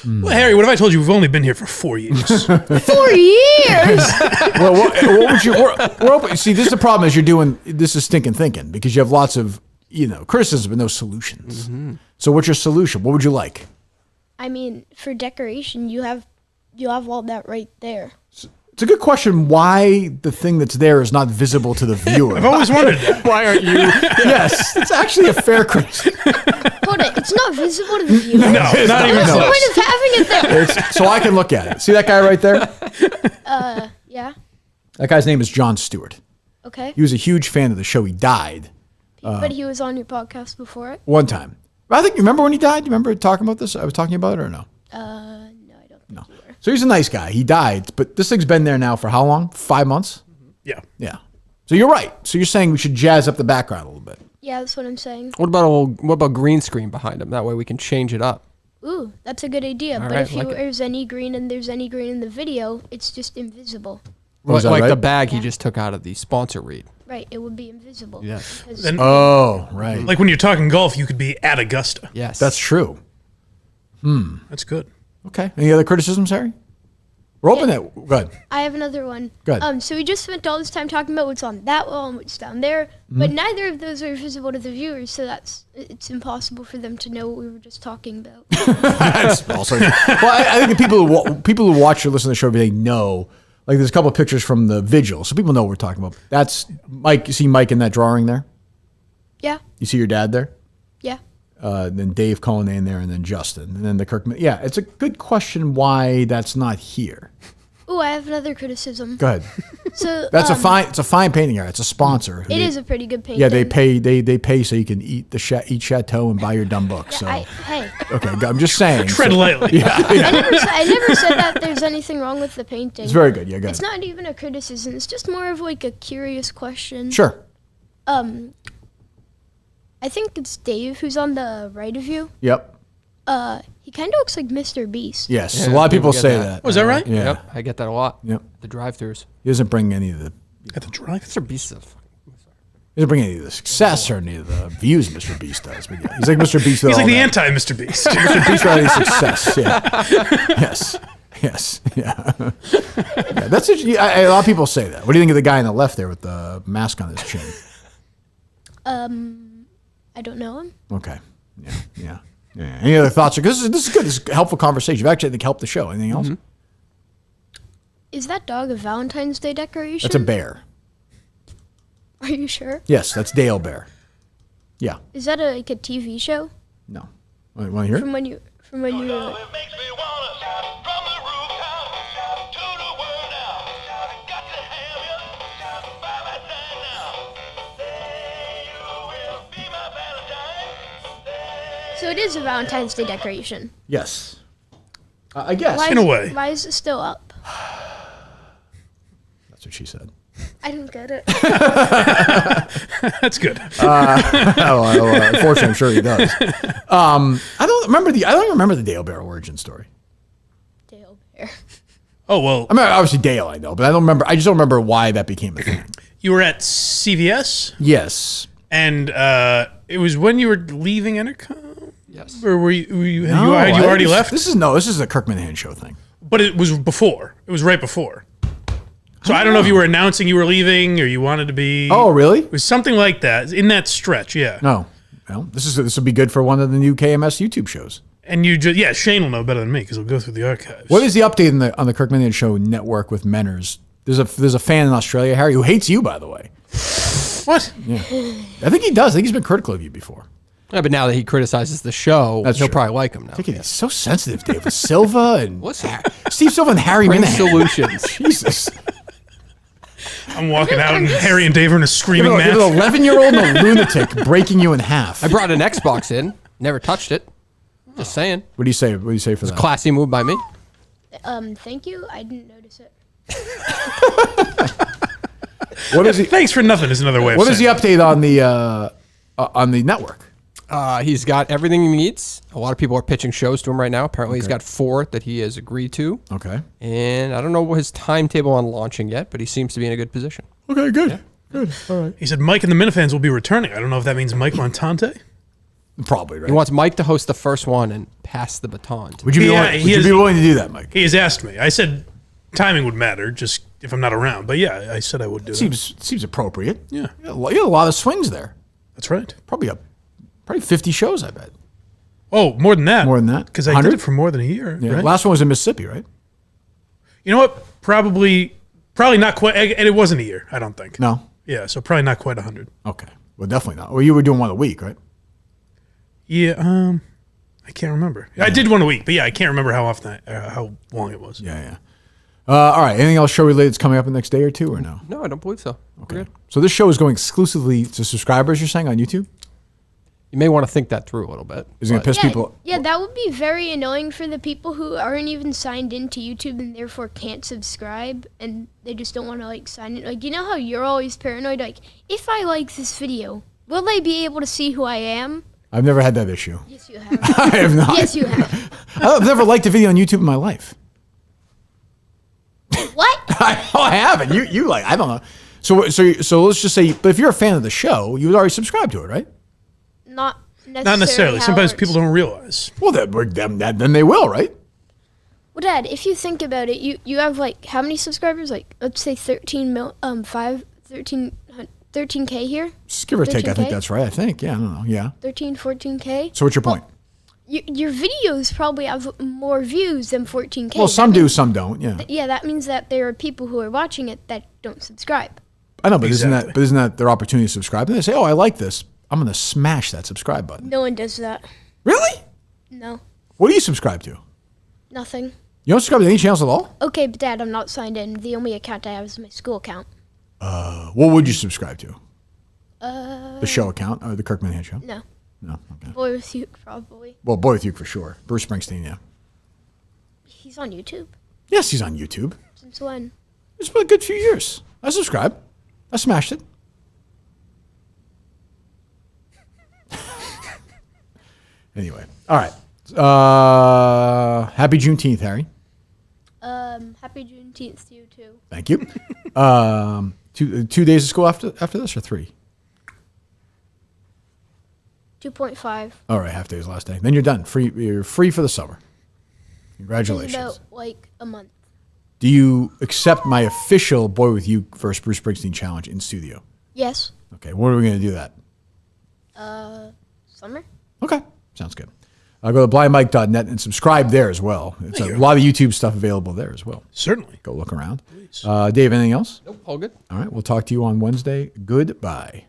Well, Harry, what if I told you we've only been here for 4 years? 4 years. Well, what would you? We're open. See, this is the problem: is this is stinking thinking because you have lots of criticism but no solutions. Mm-hmm. So, what's your solution? What would you like? I mean, for decoration, you have all that right there. It's a good question. Why the thing that's there is not visible to the viewer? I've always wondered that. Why aren't you? Yes, it's actually a fair criticism. Hold it. It's not visible to the viewer. No, not even What's the close. point of having it there? So I can look at it. See that guy right there? Yeah. That guy's name is Jon Stewart. Okay. He was a huge fan of the show. He died But he was on your podcast before it. one time. I think you remember when he died. You remember talking about this? I was talking about it or no? No, I don't think you were. So he's a nice guy. He died, but this thing's been there now for how long? 5 months? Yeah. Yeah. So you're right. So you're saying we should jazz up the background a little bit. Yeah, that's what I'm saying. What about green screen behind him? That way we can change it up. Ooh, that's a good idea. All But right, if like it. there's any green and there's any green in the video, it's just invisible. Oh, is that like right? the bag he just took out of the sponsor read. Right, it would be invisible. Yes. Because- Then- Oh, right. Like when you're talking golf, you could be at Augusta. Yes. That's true. That's good. Okay. Any other criticisms, Harry? We're open at good. I have another one. Good. So we just spent all this time talking about what's on that wall and what's down there, but neither of those are visible to the viewers, so it's impossible for them to know what we were just talking about. That's also, well, I think the people who watch or listen to the show, they know. Like there's a couple of pictures from the vigil, so people know what we're talking about. That's Mike. You see Mike in that drawing there? Yeah. You see your dad there? Yeah. Then Dave Cullinane there, and then Justin, and then the Kirkman. Yeah, it's a good question why that's not here. Ooh, I have another criticism. Go ahead. So That's it's a fine painting area. It's a sponsor. It is a pretty good painting. Yeah, they pay so you can eat chateau and buy your dumb book. So Hey. okay, I'm just saying. Tread lightly. Yeah, I never said that there's anything wrong with the painting. it's very good. Yeah, go It's ahead. not even a criticism. It's just more of like a curious question. Sure. I think it's Dave who's on the right of you. Yep. He kind of looks like Mr. Beast. Yes, Yeah, a lot of people get say that. Was that right? Yeah. Yep. I get that a lot. Yep. The drive-throughs. He doesn't bring any of the. At the drive. Mr. Beast is He doesn't bring any of the success or any of the views Mr. Beast does. But yeah, he's like Mr. Beast. He's like the anti-Mr. Beast. Mr. Beast without any success. Yeah. Yes. Yeah. Yeah, that's it. A lot of people say that. What do you think of the guy on the left there with the mask on his chin? I don't know him. Okay. Yeah. Any other thoughts? Because this is good. This is a helpful conversation. You've actually, I think, helped the show. Anything else? Is that dog a Valentine's Day decoration? That's a bear. Are you sure? Yes, that's Dale Bear. Yeah. Is that like a TV show? No. Want to hear it? From when you were. So it is a Valentine's Day decoration. Yes. I guess. Why In a way. Why is it still up? That's what she said. I don't get it. That's good. Unfortunately, I'm sure he does. I don't remember the Dale Bear origin story. Dale Bear. Oh, well. I mean, obviously Dale, I know, but I just don't remember why that became a thing. You were at CVS? Yes. And it was when you were leaving Entercom? Yes. Or had you already left? This is a Kirk Minihane show thing. But it was before. It was right before. So I don't know if you were announcing you were leaving or you wanted to be. Oh, really? It was something like that in that stretch. Yeah. No. Well, this would be good for one of the new KMS YouTube shows. And Shane will know better than me because he'll go through the archives. What is the update on the Kirk Minihane Show network with Menners? There's a fan in Australia, Harry, who hates you, by the way. What? Yeah. I think he does. I think he's been critical of you before. Yeah, but now that he criticizes the show, he'll true. probably like him now. He's so sensitive, Dave. With Silva and What's Steve Silva and Harry Bring Minihane. solutions. Jesus. I'm walking out and Harry and Dave are in a screaming You match. have an 11-year-old and a lunatic breaking you in half. I brought an Xbox in, never touched it. Just saying. What do you say? What do you say for that? Classy move by me. Thank you. I didn't notice it. What is he? Thanks for nothing is another way of What is saying the update on the network? He's got everything he needs. A lot of people are pitching shows to him right now. Apparently, he's Okay. got 4 that he has agreed to. Okay. And I don't know his timetable on launching yet, but he seems to be in a good position. Okay, good. Good. All right. He said Mike and the Minifans will be returning. I don't know if that means Mike Montante. Probably, right? He wants Mike to host the first one and pass the baton. Would you be willing to do that, Mike? He has asked me. I said timing would matter, just if I'm not around. But yeah, I said I would do it. Seems appropriate. Yeah. You had a lot of swings there. That's right. Probably 50 shows, I bet. Oh, more than that. More than that? Because I did 100? it for more than a year. Yeah. Right? Last one was in Mississippi, right? You know what? Probably not quite. And it wasn't a year, I don't think. No. Yeah, so probably not quite 100. Okay. Well, definitely not. Well, you were doing one a week, right? Yeah, I can't remember. I did one a week, but yeah, I can't remember how often, how long it was. Yeah. All right. Anything else show related that's coming up in the next day or two, or no? No, I don't believe so. Okay. So this show is going exclusively to subscribers, you're saying, on YouTube? You may want to think that through a little bit. Is it going to piss people? Yeah, that would be very annoying for the people who aren't even signed into YouTube and therefore can't subscribe, and they just don't want to like sign in. Like, you know how you're always paranoid? Like, if I like this video, will they be able to see who I am? I've never had that issue. Yes, you have. I have not. Yes, you have. I've never liked a video on YouTube in my life. What? I haven't. You like? I don't know. So let's just say, but if you're a fan of the show, you would already subscribe to it, right? Not Not necessarily. Sometimes people don't realize. Well, then they will, right? Well, Dad, if you think about it, you have like how many subscribers? Like, let's say 13K here. Just give or take, I 13K? think that's right. I think, yeah, I don't know, yeah. 13, 14K. So what's your point? Your videos probably have more views than 14K. Well, some do, some don't. Yeah, Yeah, that means that there are people who are watching it that don't subscribe. I know, but isn't that their opportunity to subscribe? And they say, "Oh, I like this. I'm going to smash that subscribe button." No one does that. Really? No, What do you subscribe to? nothing. You don't subscribe to any channels at all? Okay, but Dad, I'm not signed in. The only account I have is my school account. What would you subscribe to? Uh, The show account or the Kirk Minihane show? No. No. Okay. Boy with you, probably. Well, Boy With You for sure. Bruce Springsteen, yeah. He's on YouTube. Yes, he's on YouTube. Since when? It's been a good few years. I subscribe. I smashed it. Anyway, all right. Happy Juneteenth, Harry. Happy Juneteenth to you too. Thank you. 2 days of school after this, or 3? 2.5. All right, half day's last day. Then you're done. You're free for the summer. Congratulations. It's about like a month. Do you accept my official Boy With You versus Bruce Springsteen challenge in studio? Yes. Okay, when are we going to do that? Summer. Okay, sounds good. Go to blindmike.net and subscribe there as well. It's a lot of YouTube stuff available there as well. Certainly. Go look around. Dave, anything else? Nope, all good. All right, we'll talk to you on Wednesday. Goodbye.